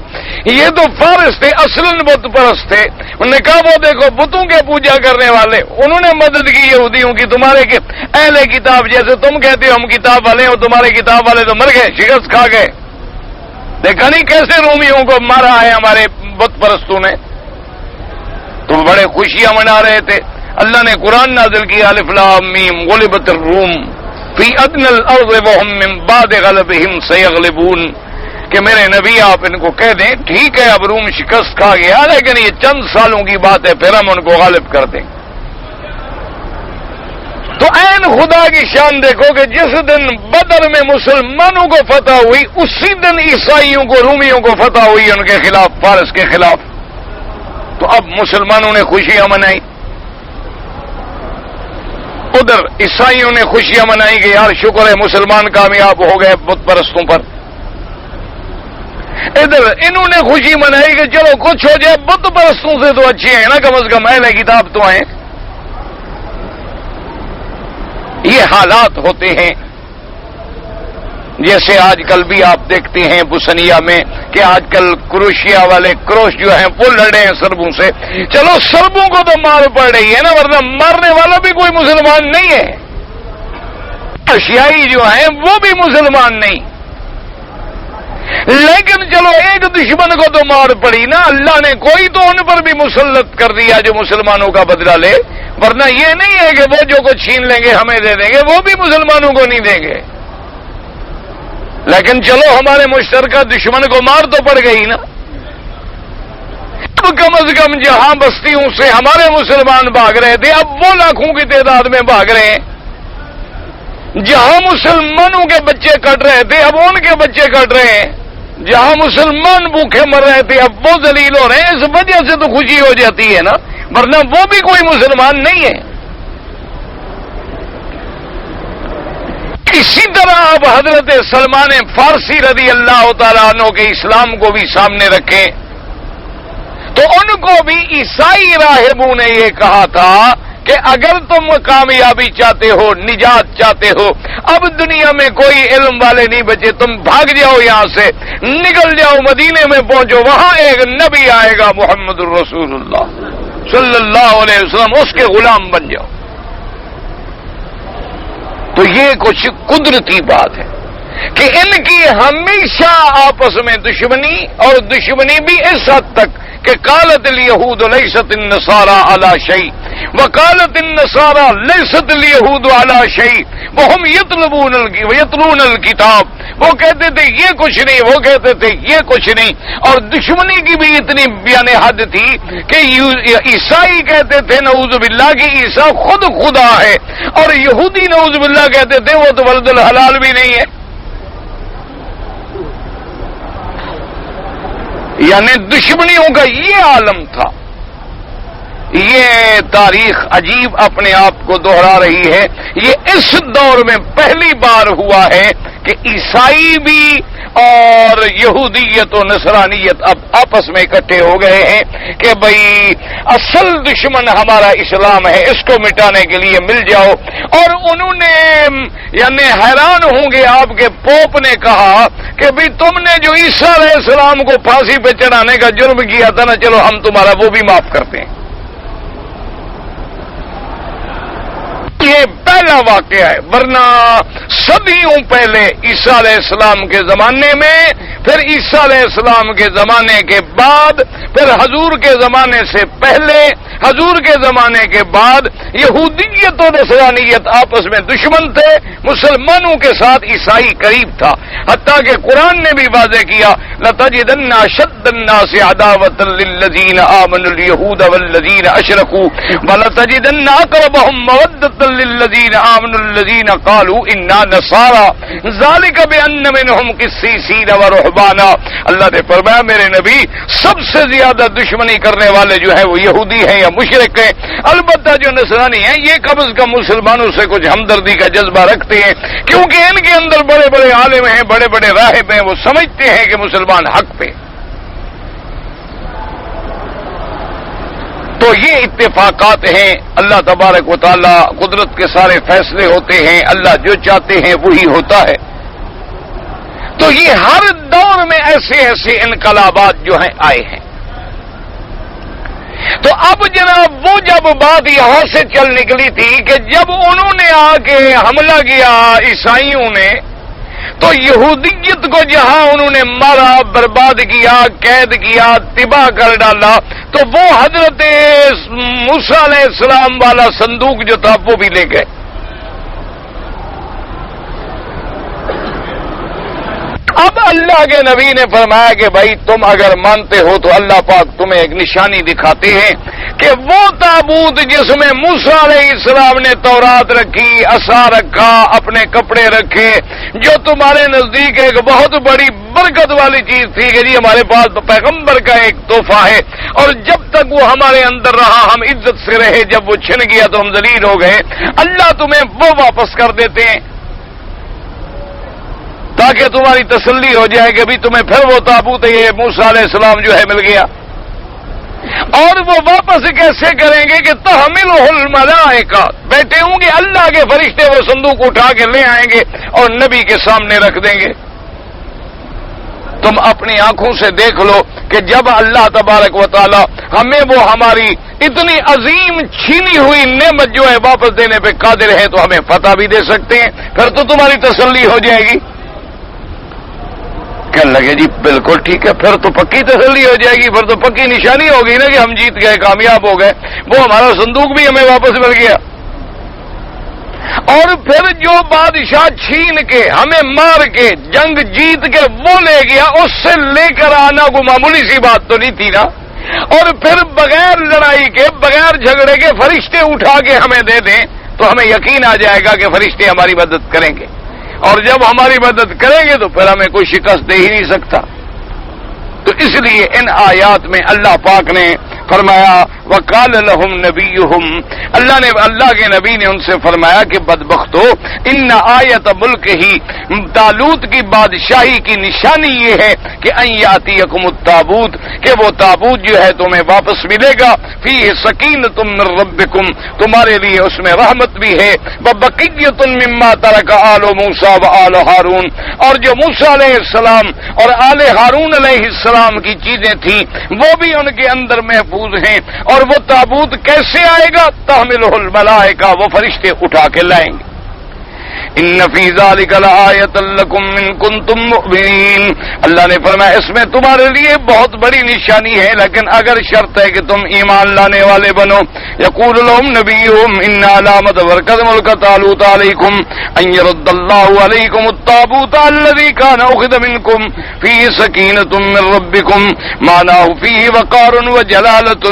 یہ تو فارس تھے، اصلاً بت پرست تھے۔ انہوں نے کہا وہ دیکھو بتوں کے پوجا کرنے والے، انہوں نے مدد کی یہودیوں کی، تمہارے اہل کتاب جیسے تم کہتے ہو ہم کتاب والے ہیں، اور تمہارے کتاب والے تو مر گئے، شکست کھا گئے۔ دیکھا نہیں کیسے رومیوں کو مارا ہے ہمارے بت پرستوں نے، تو بڑے خوشیاں منا رہے تھے۔ اللہ نے قرآن نازل کیا الف لام میم غلبت الروم فی ادنى الارض وهم من بعد غلبهم سيغلبون، کہ میرے نبی آپ ان کو کہہ دیں ٹھیک ہے اب روم شکست کھا گیا، لیکن یہ چند سالوں کی بات ہے، پھر ہم ان کو غالب کر دیں۔ تو عین خدا کی شان دیکھو کہ جس دن بدر میں مسلمانوں کو فتح ہوئی، اسی دن عیسائیوں کو، رومیوں کو فتح ہوئی ان کے خلاف، فارس کے خلاف۔ تو اب مسلمانوں نے خوشیاں منائی، ادھر عیسائیوں نے خوشیاں منائی کہ یار شکر ہے مسلمان کامیاب ہو گئے بت پرستوں پر، ادھر انہوں نے خوشی منائی کہ چلو کچھ ہو جائے، بت پرستوں سے تو اچھے ہیں نا، کم از کم اہل کتاب تو آئیں۔ یہ حالات ہوتے ہیں۔ جیسے آج کل بھی آپ دیکھتے ہیں بوسنیا میں کہ آج کل کروشیا والے کروش جو ہیں وہ لڑے ہیں سربوں سے. چلو سربوں کو تو مار پڑ رہی ہے نا، ورنہ مارنے والا بھی کوئی مسلمان نہیں ہے. ایشیائی جو ہیں وہ بھی مسلمان نہیں، لیکن چلو ایک دشمن کو تو مار پڑی نا، اللہ نے کوئی تو ان پر بھی مسلط کر دیا جو مسلمانوں کا بدلہ لے. ورنہ یہ نہیں ہے کہ وہ جو کو چھین لیں گے ہمیں دے دیں گے، وہ بھی مسلمانوں کو نہیں دیں گے. لیکن چلو ہمارے مشترکہ دشمن کو مار تو پڑ گئی نا. اب کم از کم جہاں بستیوں سے ہمارے مسلمان بھاگ رہے تھے اب وہ لاکھوں کی تعداد میں بھاگ رہے ہیں. جہاں مسلمانوں کے بچے کٹ رہے تھے اب ان کے بچے کٹ رہے ہیں. جہاں مسلمان بھوکے مر رہے تھے اب وہ ذلیل ہو رہے ہیں. اس وجہ سے تو خوشی ہو جاتی ہے نا، ورنہ وہ بھی کوئی مسلمان نہیں ہے. اسی طرح اب حضرت سلمان فارسی رضی اللہ تعالیٰ عنہ کے اسلام کو بھی سامنے رکھیں تو ان کو بھی عیسائی راہبوں نے یہ کہا تھا کہ اگر تم کامیابی چاہتے ہو، نجات چاہتے ہو، اب دنیا میں کوئی علم والے نہیں بچے، تم بھاگ جاؤ یہاں سے، نکل جاؤ مدینے میں پہنچو، وہاں ایک نبی آئے گا محمد الرسول اللہ صلی اللہ علیہ وسلم، اس کے غلام بن جاؤ. تو یہ کچھ قدرتی بات ہے کہ ان کی ہمیشہ آپس میں دشمنی، اور دشمنی بھی اس حد تک کہ قالت الیہود لیست النصارى علی شیء وقالت النصارى لیست الیہود علی شیء وہم یتلون الکتاب. وہ کہتے تھے یہ کچھ نہیں، وہ کہتے تھے یہ کچھ نہیں. اور دشمنی کی بھی اتنی بیان حد تھی کہ عیسائی کہتے تھے نعوذ باللہ کہ عیسیٰ خود خدا ہے، اور یہودی نعوذ باللہ کہتے تھے وہ تو ولد الحلال بھی نہیں ہے. یعنی دشمنیوں کا یہ عالم تھا. یہ تاریخ عجیب اپنے آپ کو دوہرا رہی ہے. یہ اس دور میں پہلی بار ہوا ہے کہ عیسائی بھی اور یہودیت و نصرانیت اب آپس میں اکٹھے ہو گئے ہیں کہ بھئی اصل دشمن ہمارا اسلام ہے، اس کو مٹانے کے لیے مل جاؤ. اور انہوں نے یعنی حیران ہوں گے آپ کے پوپ نے کہا کہ بھئی تم نے جو عیسیٰ علیہ السلام کو پھانسی پہ چڑھانے کا جرم کیا تھا نا، چلو ہم تمہارا وہ بھی معاف کرتے ہیں. یہ پہلا واقعہ ہے، ورنہ صدیوں پہلے عیسیٰ علیہ السلام کے زمانے میں، پھر عیسیٰ علیہ السلام کے زمانے کے بعد، پھر حضور کے زمانے سے پہلے، حضور کے زمانے کے بعد یہودیت و نصرانیت آپس میں دشمن تھے. مسلمانوں کے ساتھ عیسائی قریب تھا، حتیٰ کہ قرآن نے بھی واضح کیا لَتَجِدَنَّ أَشَدَّ النَّاسِ عَدَاوَةً لِلَّذِينَ آمَنُوا الْيَهُودَ وَالَّذِينَ أَشْرَكُوا وَلَتَجِدَنَّ أَقْرَبَهُم مَّوَدَّةً لِلَّذِينَ آمَنُوا الَّذِينَ قَالُوا إِنَّا نَصَارَىٰ ذَلِكَ بِأَنَّ مِنْهُمْ قِسِّيسِينَ وَرُهْبَانًا. اللہ نے فرمایا میرے نبی سب سے زیادہ دشمنی کرنے والے جو ہیں وہ یہودی ہیں یا مشرک ہیں. البتہ جو نصرانی ہیں یہ کم از کم مسلمانوں سے کچھ ہمدردی کا جذبہ رکھتے ہیں، کیونکہ ان کے اندر بڑے بڑے عالم ہیں، بڑے بڑے راہب ہیں، وہ سمجھتے ہیں کہ مسلمان حق پہ. تو یہ اتفاقات ہیں. اللہ تبارک و تعالی قدرت کے سارے فیصلے ہوتے ہیں، اللہ جو چاہتے ہیں وہی ہوتا ہے. تو یہ ہر دور میں ایسے ایسے انقلابات جو ہیں آئے ہیں. تو اب جناب وہ جب بات یہاں سے چل نکلی تھی کہ جب انہوں نے آ کے حملہ کیا عیسائیوں نے، تو یہودیت کو جہاں انہوں نے مارا، برباد کیا، قید کیا، تباہ کر ڈالا، تو وہ حضرت موسیٰ علیہ السلام والا صندوق جو تھا وہ بھی لے گئے. اب اللہ کے نبی نے فرمایا کہ بھائی تم اگر مانتے ہو تو اللہ پاک تمہیں ایک نشانی دکھاتے ہیں کہ وہ تابوت جس میں موسیٰ علیہ السلام نے تورات رکھی، عصا رکھا، اپنے کپڑے رکھے، جو تمہارے نزدیک ایک بہت بڑی برکت والی چیز تھی کہ جی ہمارے پاس پیغمبر کا ایک تحفہ ہے، اور جب تک وہ ہمارے اندر رہا ہم عزت سے رہے، جب وہ چھن گیا تو ہم ذلیل ہو گئے. اللہ تمہیں وہ واپس کر دیتے ہیں تاکہ تمہاری تسلی ہو جائے کہ بھی تمہیں پھر وہ تابوت یہ موسیٰ علیہ السلام جو ہے مل گیا. اور وہ واپس کیسے کریں گے کہ تحملہ الملائکہ، بیٹھے ہوں گے اللہ کے فرشتے، وہ صندوق اٹھا کے لے آئیں گے اور نبی کے سامنے رکھ دیں گے۔ تم اپنی آنکھوں سے دیکھ لو کہ جب اللہ تبارک و تعالی ہمیں وہ ہماری اتنی عظیم چھینی ہوئی نعمت جو ہے واپس دینے پہ قادر ہے تو ہمیں فتح بھی دے سکتے ہیں، پھر تو تمہاری تسلی ہو جائے گی۔ کہنے لگے جی بالکل ٹھیک ہے، پھر تو پکی تسلی ہو جائے گی، پھر تو پکی نشانی ہوگی نا کہ ہم جیت گئے، کامیاب ہو گئے، وہ ہمارا صندوق بھی ہمیں واپس مل گیا۔ اور پھر جو بادشاہ چھین کے ہمیں مار کے جنگ جیت کے وہ لے گیا، اس سے لے کر آنا کوئی معمولی سی بات تو نہیں تھی نا۔ اور پھر بغیر لڑائی کے بغیر جھگڑے کے فرشتے اٹھا کے ہمیں دے دیں تو ہمیں یقین آ جائے گا کہ فرشتے ہماری مدد کریں گے، اور جب ہماری مدد کریں گے تو پھر ہمیں کوئی شکست دے ہی نہیں سکتا۔ تو اس لیے ان آیات میں اللہ پاک نے فرمایا وقال لهم نبیہم، اللہ کے نبی نے ان سے فرمایا کہ بدبختو ان آیت ملک ہی، طالوت کی بادشاہی کی نشانی یہ ہے کہ ان یاتیکم التابوت، کہ وہ تابوت جو ہے تمہیں واپس ملے گا، فیہ سکینۃ من ربکم، تمہارے لیے اس میں رحمت بھی ہے، وبقیۃ مما ترک آل موسیٰ وآل ہارون، اور جو موسیٰ علیہ السلام اور آل ہارون علیہ السلام کی چیزیں تھیں وہ بھی ان کے اندر محفوظ ہیں۔ اور وہ تابوت کیسے آئے گا؟ تحملہ الملائکہ، وہ فرشتے اٹھا کے لائیں گے۔ ان فی ذلک لآیۃ لکم ان کنتم مؤمنین، اللہ نے فرمایا اس میں تمہارے لیے بہت بڑی نشانی ہے، لیکن اگر شرط ہے کہ تم ایمان لانے والے بنو۔ یقول لهم نبیہم ان علامۃ برکت ملک طالوت علیکم ان یرد اللہ علیکم التابوت الذی کان اخذ منکم فیہ سکینۃ من ربکم معناہ فیہ وقار وجلالۃ،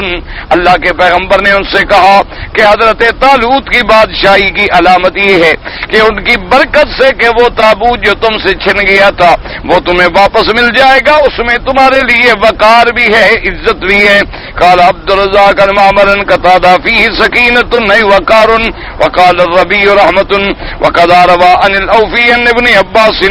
اللہ کے پیغمبر نے ان سے کہا کہ حضرت طالوت کی بادشاہی کی علامت یہ ہے کہ ان کی برکت سے کہ وہ تابوت جو تم سے چھن گیا تھا وہ تمہیں واپس مل جائے گا، اس میں تمہارے لیے وقار بھی ہے، عزت بھی ہے۔ قال عبد الرزاق المعمر قتادہ فیہ سکینۃ نئی وقار، وقال الربیع رحمۃ، وقضى روى عن الاوفی عن ابن عباس،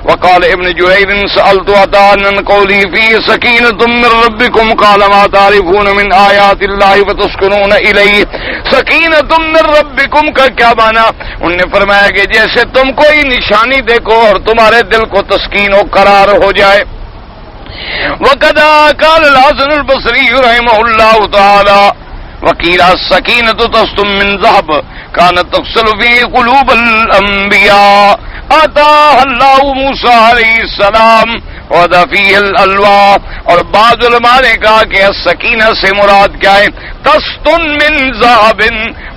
وقال ابن جریر سألت عطاء عن قوله فیہ سکینۃ من ربکم قال ما تعرفون من آیات اللہ فتسکنون الیہ۔ سکینۃ من ربکم کا کیا معنی؟ انہوں نے فرمایا کہ جیسے تم کوئی نشانی دیکھو اور تمہارے دل کو تسکین و قرار ہو جائے۔ وَقَدَا قَالَ الْحَسَنُ الْبَصْرِيُّ رَحِمَهُ اللَّهُ تَعَالَى وَقِيلَ السَّكِينَةُ تَسْطُمُّ مِنْ ذَهَبٍ كَانَتْ تَغْسَلُ فِي قُلُوبِ الْأَنْبِيَاءِ آتَاهَا اللَّهُ مُوسَىٰ عَلَيْهِ السَّلَامَ وَدَفِيهِ الْأَلْوَاحَ، اور بعض علماء نے کہا کہ السکینہ سے مراد کیا ہے؟ تستن من ذهب،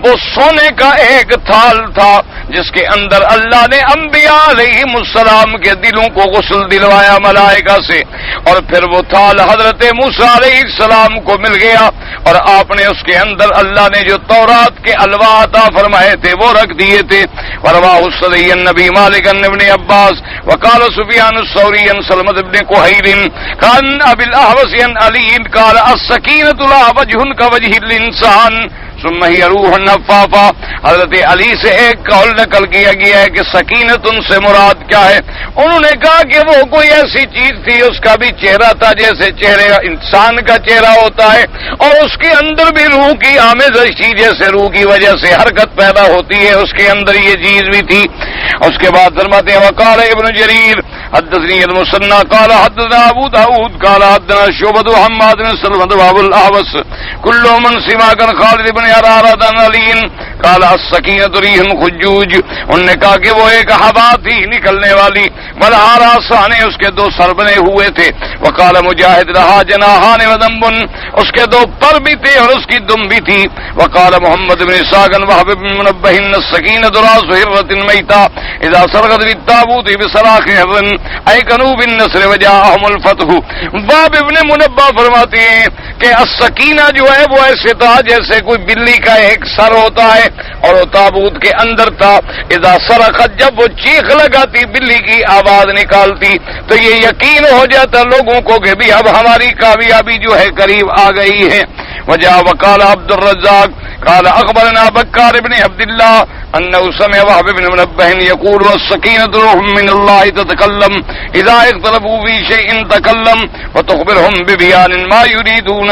وہ سونے کا ایک تھال تھا جس کے اندر اللہ نے انبیاء علیہ السلام کے دلوں کو غسل دلوایا ملائکہ سے، اور پھر وہ تھال حضرت موسیٰ علیہ السلام کو مل گیا، اور آپ نے اس کے اندر اللہ نے جو تورات کے الواح عطا فرمائے تھے وہ رکھ دیے تھے۔ ورواہ الصدی النبی مالک ابن عباس وقال سفیان الثوری عن سلمۃ بن قہیل کان ابی الاحوص عن علی قال السکینۃ لا وجہ کوجہ الانسان ثم ہی روح نفافا۔ حضرت علی سے ایک قول نقل کیا گیا ہے کہ سکینت ان سے مراد کیا ہے؟ انہوں نے کہا کہ وہ کوئی ایسی چیز تھی اس کا بھی چہرہ تھا جیسے چہرے انسان کا چہرہ ہوتا ہے، اور اس کے اندر بھی روح کی آمیزش تھی، جیسے روح کی وجہ سے حرکت پیدا ہوتی ہے اس کے اندر یہ چیز بھی تھی۔ اس کے بعد فرماتے ہیں وقال ابن جریر حدثني المثنى قال حدثنا ابو داود قال حدثنا شعبۃ حماد بن سلمۃ وابو الاحوص كل من سماك خالد بن عرارة عن علي قال السکینۃ ریح خجوج، انہوں نے کہا کہ وہ ایک ہوا تھی نکلنے والی، والآراسان اس کے دو سر بنے ہوئے تھے۔ وقال مجاہد رہا جناحان وذنب، اس کے دو پر بھی تھے اور اس کی دم بھی تھی۔ وقال محمد بن اسحاق وهب بن منبہ السکینۃ راس ہرۃ میتہ اذا سرغت بالتابوت بصراخ حر ایقنوا بالنصر وجاءهم الفتح۔ وهب بن منبہ فرماتے ہیں کہ السکینہ جو ہے وہ ایسے تھا جیسے کوئی بلی کا ایک سر ہوتا ہے اور وہ تابوت کے اندر تھا۔ اذا سرخت، جب وہ چیخ لگاتی بلی کی آواز نکالتی تو یہ یقین ہو جاتا لوگوں کو کہ بھی اب ہماری کامیابی جو ہے قریب آ گئی ہے۔ وجاء وقال عبد الرزاق قال اخبرنا بكار بن عبد الله انه سمع وهب بن منبه يقول والسكينة روح من الله تتكلم اذا اختلفوا في شيء تكلم وتخبرهم ببيان ما يريدون.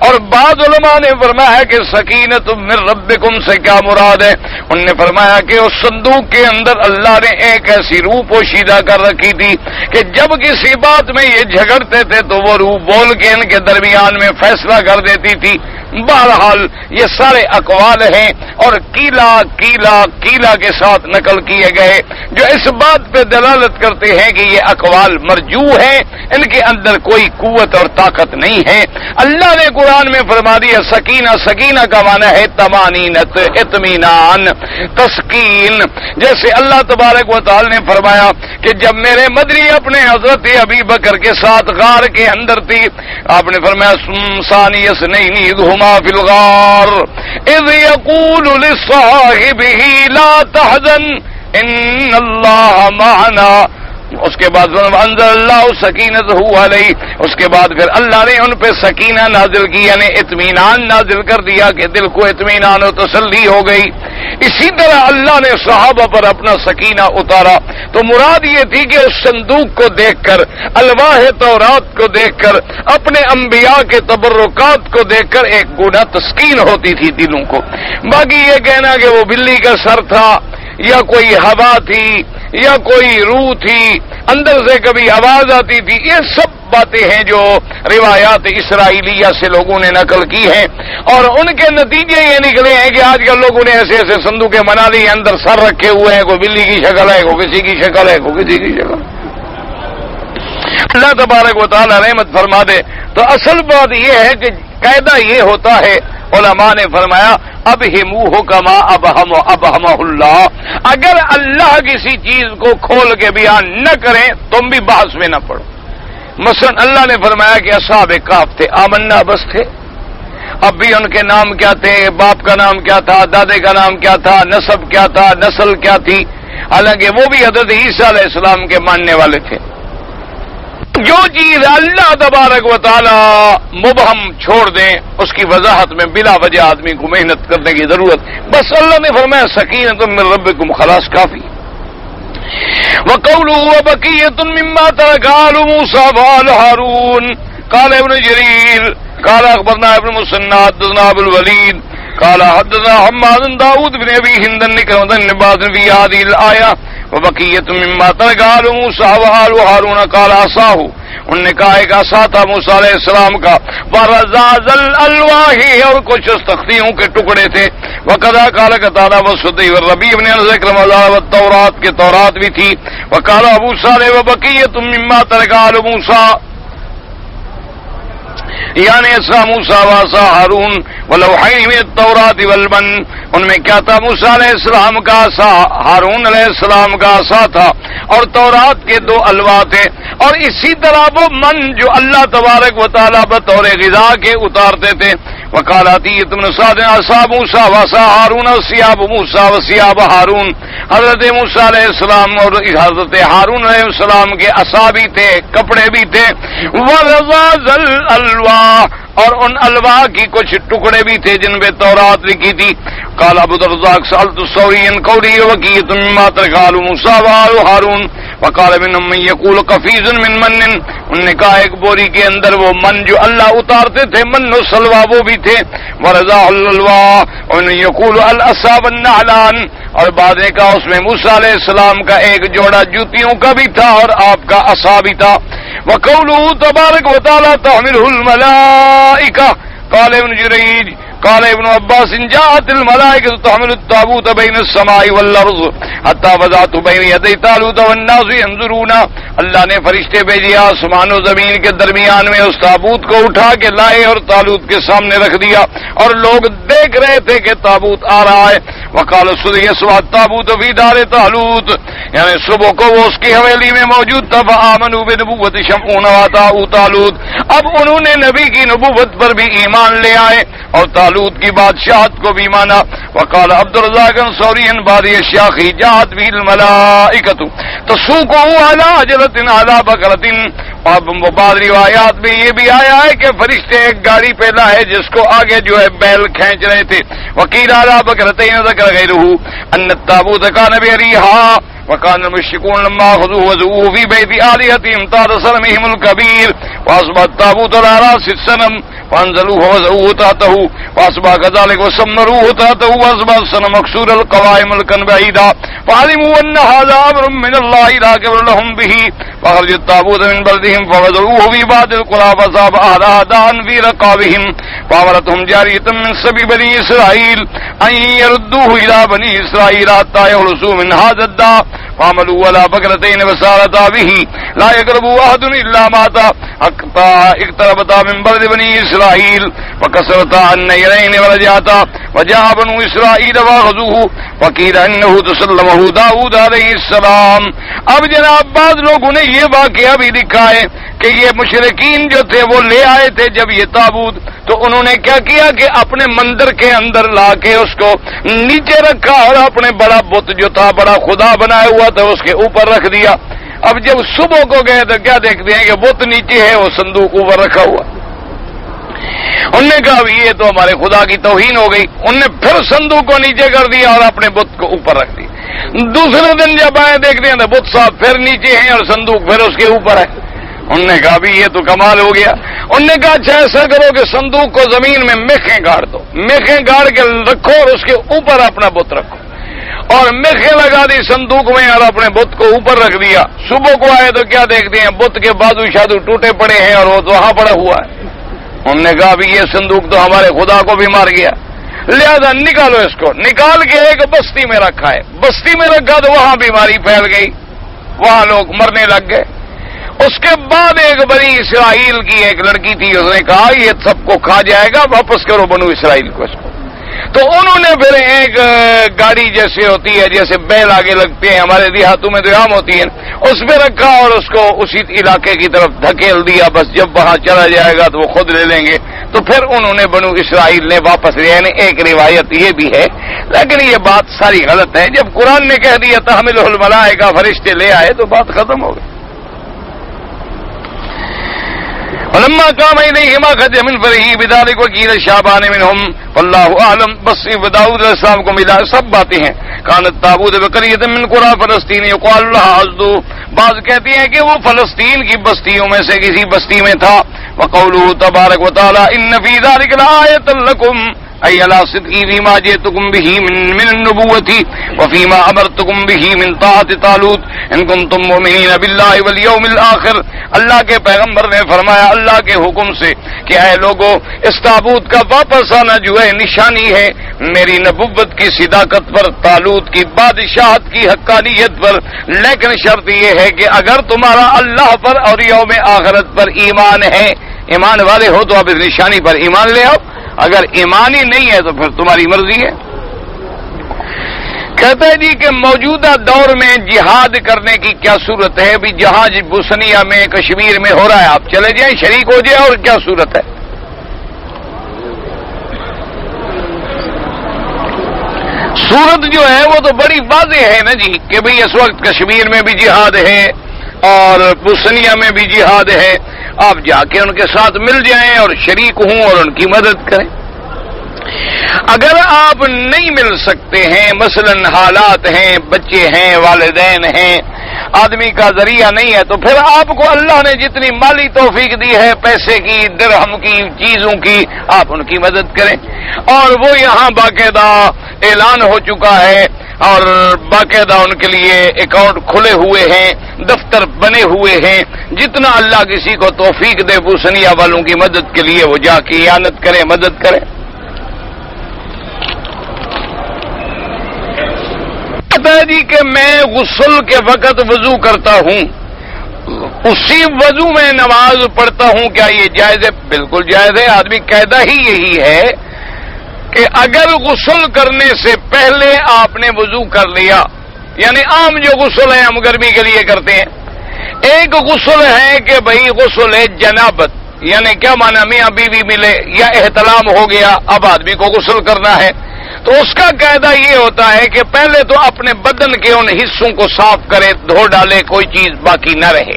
اور بعض علماء نے فرمایا کہ سکینت من ربکم سے کیا مراد ہے؟ انہوں نے فرمایا کہ اس صندوق کے اندر اللہ نے ایک ایسی روح پوشیدہ کر رکھی تھی کہ جب کسی بات میں یہ جھگڑتے تھے تو وہ روح بول کے ان کے درمیان میں فیصلہ کر دیتی تھی. بہرحال یہ سارے اقوال ہیں اور کیلا کے ساتھ نقل کیے گئے جو اس بات پہ دلالت کرتے ہیں کہ یہ اقوال مرجوح ہیں، ان کے اندر کوئی قوت اور طاقت نہیں ہے. اللہ نے قرآن میں فرما دیا سکینہ کا معنی ہے طمانینت، اطمینان، تسکین. جیسے اللہ تبارک و تعالی نے فرمایا کہ جب میرے مدری اپنے حضرت ابی بکر کے ساتھ غار کے اندر تھی، آپ نے فرمایا ثانی اثنین اذ ہما فی الغار اذ یقول لصاحبہ لا تحزن ان اللہ معنا. اس کے بعد انزل اللہ سکینتہ علیہ، اس کے بعد پھر اللہ نے ان پہ سکینہ نازل کی، یعنی اطمینان نازل کر دیا کہ دل کو اطمینان و تسلی ہو گئی. اسی طرح اللہ نے صحابہ پر اپنا سکینہ اتارا. تو مراد یہ تھی کہ اس صندوق کو دیکھ کر، الواح تورات کو دیکھ کر، اپنے انبیاء کے تبرکات کو دیکھ کر ایک گونا تسکین ہوتی تھی دلوں کو. باقی یہ کہنا کہ وہ بلی کا سر تھا یا کوئی ہوا تھی یا کوئی روح تھی، اندر سے کبھی آواز آتی تھی، یہ سب باتیں ہیں جو روایات اسرائیلیہ سے لوگوں نے نقل کی ہیں اور ان کے نتیجے یہ نکلے ہیں کہ آج کل لوگوں نے ایسے ایسے صندوقیں بنا لی، اندر سر رکھے ہوئے ہیں، کوئی بلی کی شکل ہے، کوئی کسی کی شکل ہے، کوئی کسی کی شکل. اللہ تبارک و تعالی رحمت فرما دے. تو اصل بات یہ ہے کہ قاعدہ یہ ہوتا ہے، علماء نے فرمایا ابہموہ کما ابہمہ اللہ، اگر اللہ کسی چیز کو کھول کے بیان نہ کریں تم بھی بحث میں نہ پڑو. مثلا اللہ نے فرمایا کہ اصحاب کہف تھے، آمنا بس تھے. اب بھی ان کے نام کیا تھے، باپ کا نام کیا تھا، دادے کا نام کیا تھا، نسب کیا تھا، نسل کیا تھی، حالانکہ وہ بھی حضرت عیسیٰ علیہ السلام کے ماننے والے تھے. جو چیز اللہ تبارک و تعالی مبہم چھوڑ دیں اس کی وضاحت میں بلا وجہ آدمی کو محنت کرنے کی ضرورت. بس اللہ نے فرمایا سکینۃ من ربکم، خلاص کافی. وقوله وبقية مما ترك آل موسى وآل هارون. قال ابن جرير قال أخبرنا ابن مسنى حدثنا أبو الوليد قال حدثنا حماد داود بن أبي هند بن باز في هذه الآية وبقية مما ترك آل موسى وآل هارون قال عصاه. انہوں نے کہا ایک عصا تھا موسیٰ علیہ السلام کا، ورزاز الالواح، اور کچھ تختیوں کے ٹکڑے تھے. وقضا قال قتادہ والسدی والربیع بن ذکر مزار والتورات کے تورات بھی تھی. وقال ابو صالح وبقیۃ مما ترک آل موسیٰ، یعنی عصا موسیٰ وعصا ہارون ولوحین من التورات والمن. ان میں کیا تھا؟ موسیٰ علیہ السلام کا عصا، ہارون علیہ السلام کا عصا تھا اور تورات کے دو الواح تھے. اور اسی طرح وہ من جو اللہ تبارک و تعالیٰ بطور غذا کے اتارتے تھے. وقال عطیۃ بن سعد عصا موسیٰ وعصا ہارون وثیاب موسیٰ وثیاب ہارون. حضرت موسیٰ علیہ السلام اور حضرت ہارون علیہ السلام کے عصا بھی تھے، کپڑے بھی تھے. ورزاز الالواح، اور ان الواح کی کچھ ٹکڑے بھی تھے جن پہ تورات لکھی تھی. قال ابو الرزاق سألت الثوری عن قوله وبقية مما ترك آل موسى وآل هارون. وقال منهم من يقول قفيز من من. انہوں نے کہا ایک بوری کے اندر وہ من جو اللہ اتارتے تھے، من و سلوا وہ بھی تھے. ورزاح الالواح اور یقول العصا والنعلان، اور بعد نے کہا اس میں موسیٰ علیہ السلام کا ایک جوڑا جوتیوں کا بھی تھا اور آپ کا عصا بھی تھا. وقوله تبارک و تعالی تحملہ الملائکہ. قال ابن جریج قال ابن عباس جاءت الملائکة تحمل التابوت بین السماء والارض حتی وضعت بین یدی طالوت والناس ينظرون. اللہ نے فرشتے بھیجے آسمان و زمین کے درمیان میں، اس تابوت کو اٹھا کے لائے اور طالوت کے سامنے رکھ دیا اور لوگ دیکھ رہے تھے کہ تابوت آ رہا ہے. وقال الصبح يسوع التابوت فی دار طالوت، یعنی صبح کو وہ اس کی حویلی میں موجود تھا. فآمنوا بنبوت شمعون واتاؤوا طالوت، اب انہوں نے نبی کی نبوت پر بھی ایمان لے آئے اور طالوت کی بادشاہت کو بھی مانا. وقال عبد الرزاق الصوري عن بعض الشياخ جاءت به الملائكة تسوقه على عجلة على بقرة. اور بعض روایات میں یہ بھی آیا ہے کہ فرشتے ایک گاڑی پہ لائے جس کو آگے جو ہے بیل کھینچ رہے تھے. وقیل على بقرتين ذكر غيره ان التابوت كان بريحا وكان المشركون لما اخذوه وزوه في بيت آلهتهم طار صنمهم الكبير واصبح التابوت على راس الصنم فانزلوه وزوه تحته واصبح كذلك وسمروه تحته واصبح الصنم مكسور القوائم ملكا بعيدا فعلموا ان هذا امر من الله لا كبر لهم به فخرج التابوت من بلدهم فوضعوه في بعض القرى فصاب اهلها داعا في رقابهم فامرتهم جارية من سبي بني اسرائيل ان يردوه الى بني اسرائيل حتى يخلصوا من هذا الداء فعملوا على بقرتين وسارتا به لا يقربوا احد الا مات حتى اقتربتا من بلد بني اسرائيل فكسرتا عن نيرين ورجعتا وجاء بنو اسرائيل واخذوه وقيل انه تسلمه داؤد علیہ السلام. اب جناب بعض لوگوں نے یہ واقعہ بھی لکھا ہے کہ یہ مشرکین جو تھے وہ لے آئے تھے جب یہ تابوت تو انہوں نے کیا کیا کہ اپنے مندر کے اندر لا کے اس کو نیچے رکھا اور اپنے بڑا بت جو تھا بڑا خدا بنایا ہوا تھا اس کے اوپر رکھ دیا. اب جب صبح کو گئے تو کیا دیکھتے ہیں کہ بت نیچے ہے وہ صندوق اوپر رکھا ہوا. انہوں نے کہا یہ تو ہمارے خدا کی توہین ہو گئی. انہوں نے پھر صندوق کو نیچے کر دیا اور اپنے بت کو اوپر رکھ دیا. دوسرے دن جب آئے دیکھتے ہیں تو بت صاحب پھر نیچے ہیں اور صندوق پھر اس کے اوپر ہے. انہوں نے کہا بھی یہ تو کمال ہو گیا. انہوں نے کہا اچھا ایسا کرو کہ صندوق کو زمین میں میخیں گاڑ دو, میخیں گاڑ کے رکھو اور اس کے اوپر اپنا بت رکھو. اور میخیں لگا دی صندوق میں اور اپنے بت کو اوپر رکھ دیا. صبح کو آئے تو کیا دیکھتے ہیں بت کے بازو شادو ٹوٹے پڑے ہیں اور وہ تو وہاں پڑا ہوا ہے. انہوں نے کہا بھی یہ صندوق تو ہمارے خدا کو بھی مار گیا, لہذا نکالو اس کو. نکال کے ایک بستی میں رکھا ہے. بستی میں رکھا تو وہاں بیماری پھیل گئی, وہاں لوگ مرنے لگ گئے. اس کے بعد ایک بنی اسرائیل کی ایک لڑکی تھی, اس نے کہا یہ سب کو کھا جائے گا, واپس کرو بنو اسرائیل کو اس کو. تو انہوں نے پھر ایک گاڑی جیسے ہوتی ہے جیسے بیل آگے لگتے ہیں ہمارے دیہاتوں میں تو عام ہوتی ہے, اس پہ رکھا اور اس کو اسی علاقے کی طرف دھکیل دیا. بس جب وہاں چلا جائے گا تو وہ خود لے لیں گے. تو پھر انہوں نے بنو اسرائیل نے واپس لیا. یعنی ایک روایت یہ بھی ہے, لیکن یہ بات ساری غلط ہے. جب قرآن نے کہہ دیا تحملہ الملائکہ فرشتے لے آئے تو بات ختم ہو گئی. ولما قام الیہما خرج من فرحہ بذلک وقیل شعبان منہم واللہ اعلم. بس داؤد علیہ السلام کو ملا سب باتیں ہیں. کانت تابوت بقریۃ من قری فلسطین یقال لها عضدو. بعض کہتے ہیں کہ وہ فلسطین کی بستیوں میں سے کسی بستی میں تھا. وقوله تبارک وتعالی ان فی ذلک لآیۃ لکم ای علی صدقی فیما جئتکم به من النبوۃ وفیما امرتکم به من طاعۃ طالوت ان کنتم مؤمنین باللہ والیوم الآخر. اللہ کے پیغمبر نے فرمایا اللہ کے حکم سے کہ اے لوگو اس تابوت کا واپس آنا جو ہے نشانی ہے میری نبوت کی صداقت پر, طالوت کی بادشاہت کی حقانیت پر. لیکن شرط یہ ہے کہ اگر تمہارا اللہ پر اور یوم آخرت پر ایمان ہے, ایمان والے ہو تو آپ اس نشانی پر ایمان لے آؤ. اگر ایمانی نہیں ہے تو پھر تمہاری مرضی ہے. کہتا ہے جی کہ موجودہ دور میں جہاد کرنے کی کیا صورت ہے. ابھی جہاں بوسنیا میں کشمیر میں ہو رہا ہے, آپ چلے جائیں شریک ہو جائیں. اور کیا صورت ہے؟ صورت جو ہے وہ تو بڑی واضح ہے نا جی کہ بھئی اس وقت کشمیر میں بھی جہاد ہے اور بوسنیا میں بھی جہاد ہے. آپ جا کے ان کے ساتھ مل جائیں اور شریک ہوں اور ان کی مدد کریں. اگر آپ نہیں مل سکتے ہیں, مثلا حالات ہیں, بچے ہیں, والدین ہیں, آدمی کا ذریعہ نہیں ہے, تو پھر آپ کو اللہ نے جتنی مالی توفیق دی ہے, پیسے کی, درہم کی, چیزوں کی, آپ ان کی مدد کریں. اور وہ یہاں باقاعدہ اعلان ہو چکا ہے اور باقاعدہ ان کے لیے اکاؤنٹ کھلے ہوئے ہیں, دفتر بنے ہوئے ہیں. جتنا اللہ کسی کو توفیق دے بوسنیا والوں کی مدد کے لیے وہ جا کے اعانت کرے, مدد کرے. جی کہ میں غسل کے وقت وضو کرتا ہوں, اسی وضو میں نماز پڑھتا ہوں, کیا یہ جائز ہے؟ بالکل جائز ہے. آدمی قاعدہ ہی یہی ہے کہ اگر غسل کرنے سے پہلے آپ نے وضو کر لیا, یعنی عام جو غسل ہے ہم گرمی کے لیے کرتے ہیں, ایک غسل ہے کہ بھئی غسل ہے جنابت, یعنی کیا معنی میاں بیوی ملے یا احتلام ہو گیا, اب آدمی کو غسل کرنا ہے. تو اس کا قاعدہ یہ ہوتا ہے کہ پہلے تو اپنے بدن کے ان حصوں کو صاف کرے، دھو ڈالے، کوئی چیز باقی نہ رہے،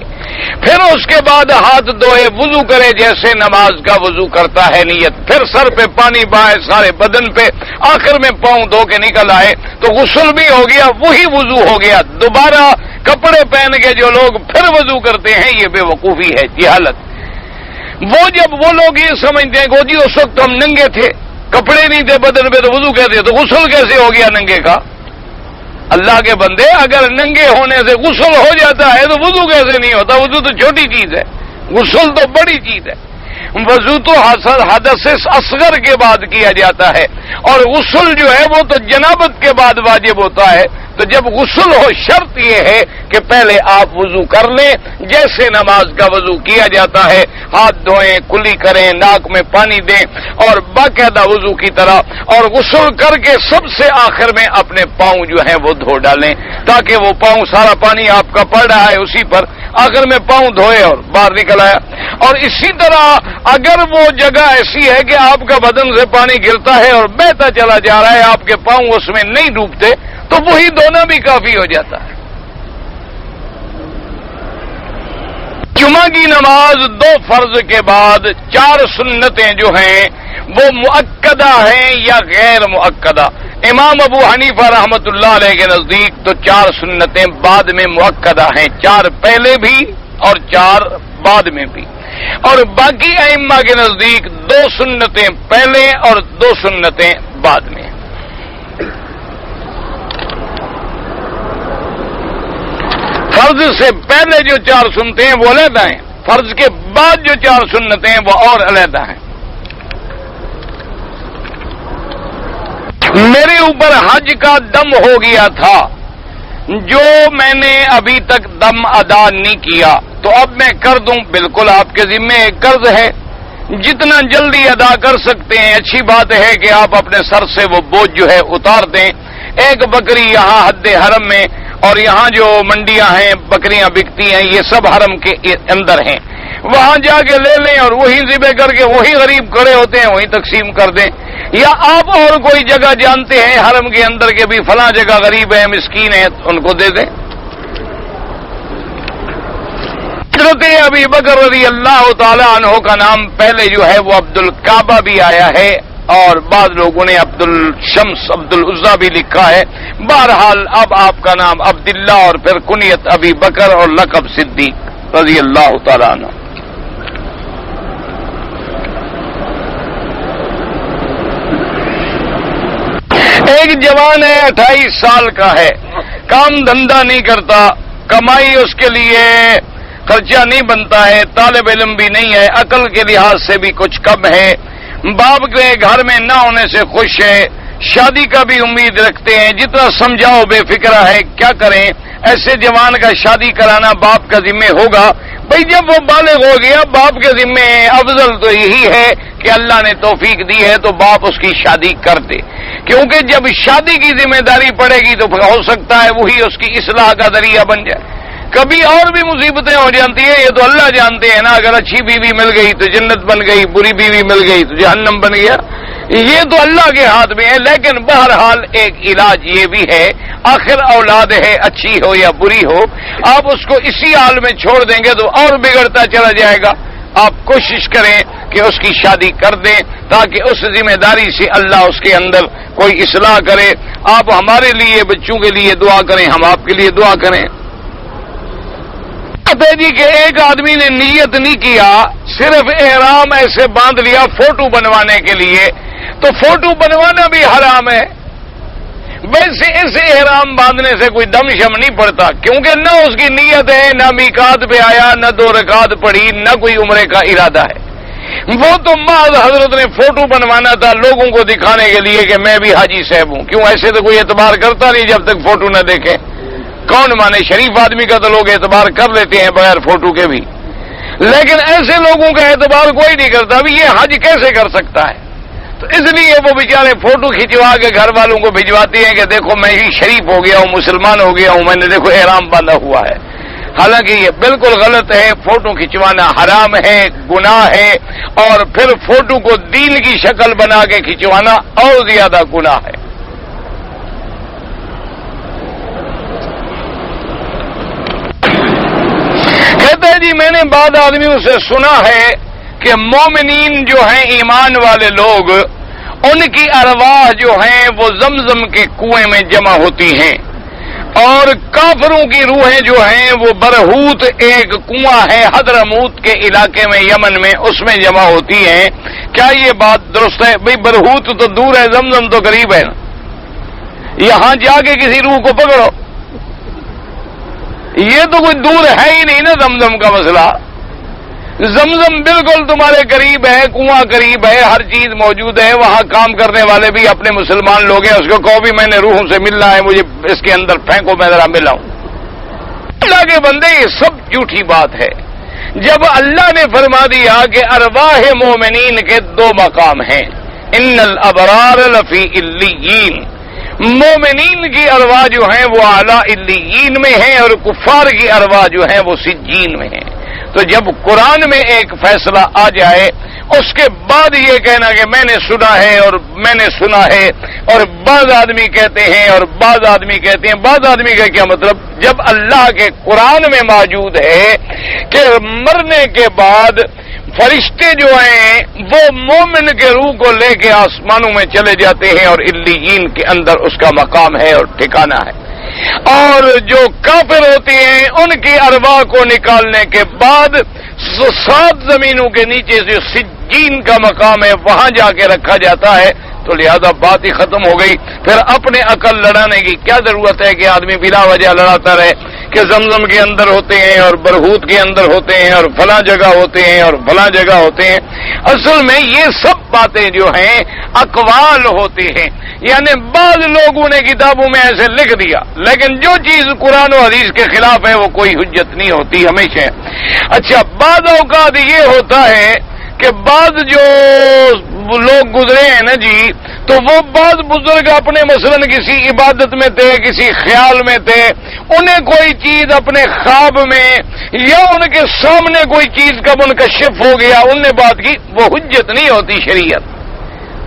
پھر اس کے بعد ہاتھ دھوئے، وضو کرے جیسے نماز کا وضو کرتا ہے نیت، پھر سر پہ پانی بہائے، سارے بدن پہ، آخر میں پاؤں دھو کے نکل آئے تو غسل بھی ہو گیا، وہی وضو ہو گیا۔ دوبارہ کپڑے پہن کے جو لوگ پھر وضو کرتے ہیں یہ بے وقوفی ہے، جہالت۔ جب وہ لوگ یہ سمجھتے ہیں کہ جی اس وقت ہم ننگے تھے، کپڑے نہیں تھے بدن پہ تو وضو کہتے، تو غسل کیسے ہو گیا ننگے کا؟ اللہ کے بندے، اگر ننگے ہونے سے غسل ہو جاتا ہے تو وضو کیسے نہیں ہوتا؟ وضو تو چھوٹی چیز ہے، غسل تو بڑی چیز ہے۔ وضو تو حدث اصغر کے بعد کیا جاتا ہے، اور غسل جو ہے وہ تو جنابت کے بعد واجب ہوتا ہے۔ تو جب غسل ہو شرط یہ ہے کہ پہلے آپ وضو کر لیں جیسے نماز کا وضو کیا جاتا ہے، ہاتھ دھوئیں، کلی کریں، ناک میں پانی دیں اور باقاعدہ وضو کی طرح، اور غسل کر کے سب سے آخر میں اپنے پاؤں جو ہیں وہ دھو ڈالیں، تاکہ وہ پاؤں، سارا پانی آپ کا پڑ رہا ہے اسی پر، آخر میں پاؤں دھوئے اور باہر نکل آیا۔ اور اسی طرح اگر وہ جگہ ایسی ہے کہ آپ کا بدن سے پانی گرتا ہے اور بہتا چلا جا رہا ہے، آپ کے پاؤں اس میں نہیں ڈوبتے، تو وہی دھونا بھی کافی ہو جاتا ہے۔ جمعہ کی نماز 2 فرض کے بعد 4 سنتیں جو ہیں وہ مؤکدہ ہیں یا غیر مؤکدہ؟ امام ابو حنیفہ رحمۃ اللہ علیہ کے نزدیک تو 4 سنتیں بعد میں مؤکدہ ہیں، 4 پہلے بھی اور 4 بعد میں بھی، اور باقی ائمہ کے نزدیک 2 سنتیں پہلے اور 2 سنتیں بعد میں۔ فرض سے پہلے جو 4 سنتیں ہیں وہ علیحدہ ہیں، فرض کے بعد جو 4 سنتیں ہیں وہ اور علیحدہ ہیں۔ میرے اوپر حج کا دم ہو گیا تھا، جو میں نے ابھی تک دم ادا نہیں کیا، تو اب میں کر دوں؟ بالکل آپ کے ذمے ایک قرض ہے، جتنا جلدی ادا کر سکتے ہیں اچھی بات ہے کہ آپ اپنے سر سے وہ بوجھ جو ہے اتار دیں۔ ایک بکری یہاں حد حرم میں، اور یہاں جو منڈیاں ہیں بکریاں بکتی ہیں یہ سب حرم کے اندر ہیں، وہاں جا کے لے لیں اور وہی ذبح کر کے وہی غریب کھڑے ہوتے ہیں وہیں تقسیم کر دیں، یا آپ اور کوئی جگہ جانتے ہیں حرم کے اندر کے بھی فلاں جگہ غریب ہیں، مسکین ہیں، ان کو دے دیں۔ حضرت ابی بکر رضی اللہ تعالی عنہ کا نام پہلے جو ہے وہ عبد الکعبہ بھی آیا ہے، اور بعض لوگوں نے عبد الشمس، عبد العزا بھی لکھا ہے۔ بہرحال اب آپ کا نام عبداللہ اور پھر کنیت ابی بکر اور لقب صدیق رضی اللہ تعالی عنہ۔ ایک جوان ہے، 28 سال کا ہے، کام دھندا نہیں کرتا، کمائی اس کے لیے خرچہ نہیں بنتا ہے، طالب علم بھی نہیں ہے، عقل کے لحاظ سے بھی کچھ کم ہے، باپ کے گھر میں نہ ہونے سے خوش ہے، شادی کا بھی امید رکھتے ہیں، جتنا سمجھاؤ بے فکرہ ہے، کیا کریں؟ ایسے جوان کا شادی کرانا باپ کا ذمہ ہوگا؟ بھئی جب وہ بالغ ہو گیا باپ کے ذمہ ہے، افضل تو یہی ہے کہ اللہ نے توفیق دی ہے تو باپ اس کی شادی کر دے، کیونکہ جب شادی کی ذمہ داری پڑے گی تو ہو سکتا ہے وہی اس کی اصلاح کا ذریعہ بن جائے۔ کبھی اور بھی مصیبتیں ہو جاتی ہیں، یہ تو اللہ جانتے ہیں نا، اگر اچھی بیوی مل گئی تو جنت بن گئی، بری بیوی مل گئی تو جہنم بن گیا، یہ تو اللہ کے ہاتھ میں ہے۔ لیکن بہرحال ایک علاج یہ بھی ہے، آخر اولاد ہے، اچھی ہو یا بری ہو، آپ اس کو اسی حال میں چھوڑ دیں گے تو اور بگڑتا چلا جائے گا۔ آپ کوشش کریں کہ اس کی شادی کر دیں تاکہ اس ذمہ داری سے اللہ اس کے اندر کوئی اصلاح کرے۔ آپ ہمارے لیے، بچوں کے لیے دعا کریں، ہم آپ کے لیے دعا کریں۔ جی کہ ایک آدمی نے نیت نہیں کیا، صرف احرام ایسے باندھ لیا فوٹو بنوانے کے لیے، تو فوٹو بنوانا بھی حرام ہے۔ ویسے اس احرام باندھنے سے کوئی دم شم نہیں پڑتا، کیونکہ نہ اس کی نیت ہے، نہ میقات پہ آیا، نہ 2 رکعت پڑھی، نہ کوئی عمرے کا ارادہ ہے۔ وہ تو محض حضرت نے فوٹو بنوانا تھا لوگوں کو دکھانے کے لیے کہ میں بھی حاجی صاحب ہوں۔ کیوں؟ ایسے تو کوئی اعتبار کرتا نہیں جب تک فوٹو نہ دیکھے۔ کون مانے؟ شریف آدمی کا تو لوگ اعتبار کر لیتے ہیں بغیر فوٹو کے بھی، لیکن ایسے لوگوں کا اعتبار کوئی نہیں کرتا۔ ابھی یہ حج کیسے کر سکتا ہے؟ تو اس لیے وہ بیچارے فوٹو کھنچوا کے گھر والوں کو بھجواتے ہیں کہ دیکھو میں ہی شریف ہو گیا ہوں، مسلمان ہو گیا ہوں، میں نے دیکھو احرام باندھا ہوا ہے۔ حالانکہ یہ بالکل غلط ہے، فوٹو کھنچوانا حرام ہے، گناہ ہے، اور پھر فوٹو کو دین کی شکل بنا کے کھنچوانا اور زیادہ گناہ ہے۔ بھی میں نے بعض آدمیوں سے سنا ہے کہ مومنین جو ہیں ایمان والے لوگ ان کی ارواح جو ہیں وہ زمزم کے کنویں میں جمع ہوتی ہیں اور کافروں کی روحیں جو ہیں وہ برہوت ایک کنواں ہے حضرموت کے علاقے میں یمن میں اس میں جمع ہوتی ہیں. کیا یہ بات درست ہے؟ بھئی برہوت تو دور ہے، زمزم تو قریب ہے. یہاں جا کے کسی روح کو پکڑو، یہ تو کوئی دور ہے ہی نہیں نا زمزم کا مسئلہ. زمزم بالکل تمہارے قریب ہے، کنواں قریب ہے، ہر چیز موجود ہے. وہاں کام کرنے والے بھی اپنے مسلمان لوگ ہیں، اس کو کہو بھی میں نے روحوں سے ملنا ہے، مجھے اس کے اندر پھینکو، میں ذرا ملا ہوں. اللہ کے بندے یہ سب جھوٹی بات ہے. جب اللہ نے فرما دیا کہ ارواح مومنین کے دو مقام ہیں، ان الابرار لفی علیین، مومنین کی ارواح جو ہیں وہ اعلیٰ علیین میں ہیں اور کفار کی ارواح جو ہیں وہ سجین میں ہیں. تو جب قرآن میں ایک فیصلہ آ جائے اس کے بعد یہ کہنا کہ میں نے سنا ہے اور میں نے سنا ہے، اور بعض آدمی کہتے ہیں اور بعض آدمی کہتے ہیں، بعض آدمی کا کیا مطلب؟ جب اللہ کے قرآن میں موجود ہے کہ مرنے کے بعد فرشتے جو ہیں وہ مومن کے روح کو لے کے آسمانوں میں چلے جاتے ہیں اور علیین کے اندر اس کا مقام ہے اور ٹھکانہ ہے، اور جو کافر ہوتے ہیں ان کی ارواح کو نکالنے کے بعد 7 زمینوں کے نیچے جو سجین کا مقام ہے وہاں جا کے رکھا جاتا ہے. تو لہذا بات ہی ختم ہو گئی. پھر اپنے عقل لڑانے کی کیا ضرورت ہے کہ آدمی بلا وجہ لڑاتا رہے کہ زمزم کے اندر ہوتے ہیں اور برہوت کے اندر ہوتے ہیں اور فلاں جگہ ہوتے ہیں اور فلاں جگہ ہوتے ہیں. اصل میں یہ سب باتیں جو ہیں اقوال ہوتی ہیں، یعنی بعض لوگوں نے کتابوں میں ایسے لکھ دیا، لیکن جو چیز قرآن و حدیث کے خلاف ہے وہ کوئی حجت نہیں ہوتی ہمیشہ. اچھا، بعض اوقات یہ ہوتا ہے کہ بعض جو لوگ گزرے ہیں نا جی، تو وہ بعض بزرگ اپنے مثلاً کسی عبادت میں تھے، کسی خیال میں تھے، انہیں کوئی چیز اپنے خواب میں یا ان کے سامنے کوئی چیز کا منکشف ہو گیا، ان نے بات کی، وہ حجت نہیں ہوتی شریعت.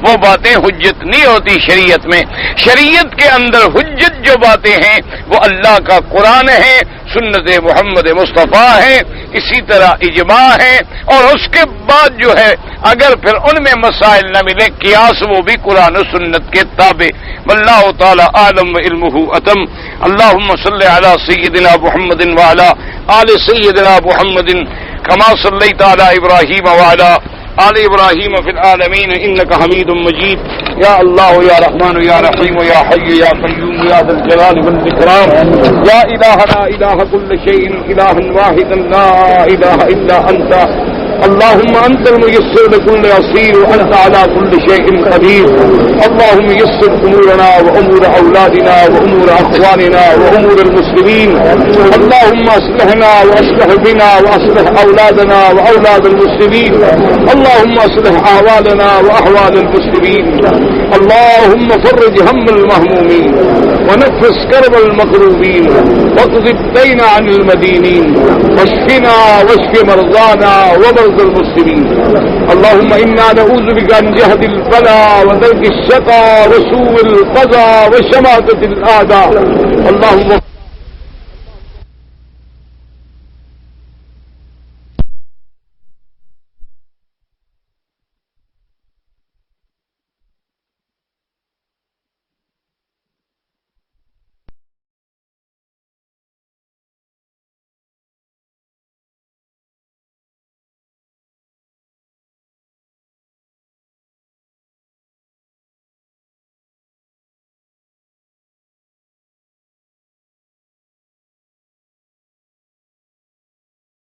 وہ باتیں حجت نہیں ہوتی شریعت میں. شریعت کے اندر حجت جو باتیں ہیں وہ اللہ کا قرآن ہے، سنت محمد مصطفیٰ ہے، اسی طرح اجماع ہے، اور اس کے بعد جو ہے اگر پھر ان میں مسائل نہ ملے قیاس، وہ بھی قرآن و سنت کے تابع. واللہ تعالی عالم وعلمہ اتم. اللہم صلی علی سیدنا محمد وعلی آل سیدنا محمد کما صلیت علی ابراہیم وعلی آل ابراہیم فی العالمین انک حمید مجید. یا اللہ یا رحمان یا رحیم یا حی یا قیوم یا ذا الجلال والاکرام. یا الہ لا الہ کل شیء الہ واحد لا الہ الا انت. اللهم انت الميسر لكل عسير وانت على كل شيء قدير. اللهم يسر امورنا وامور اولادنا وامور اخواننا وامور المسلمين. اللهم اصلحنا واصلح بنا واصلح اولادنا واولاد المسلمين. اللهم اصلح احوالنا واحوال المسلمين. اللهم فرج هم المهمومين ونفس كرب المكروبين واقض الدين عن المدينين واشفنا واشف مرضانا ومرضى المسلمين. اللهم إنا نعوذ بك من جهد البلاء ودرك الشقاء وسوء القضاء وشماتة الأعداء. اللهم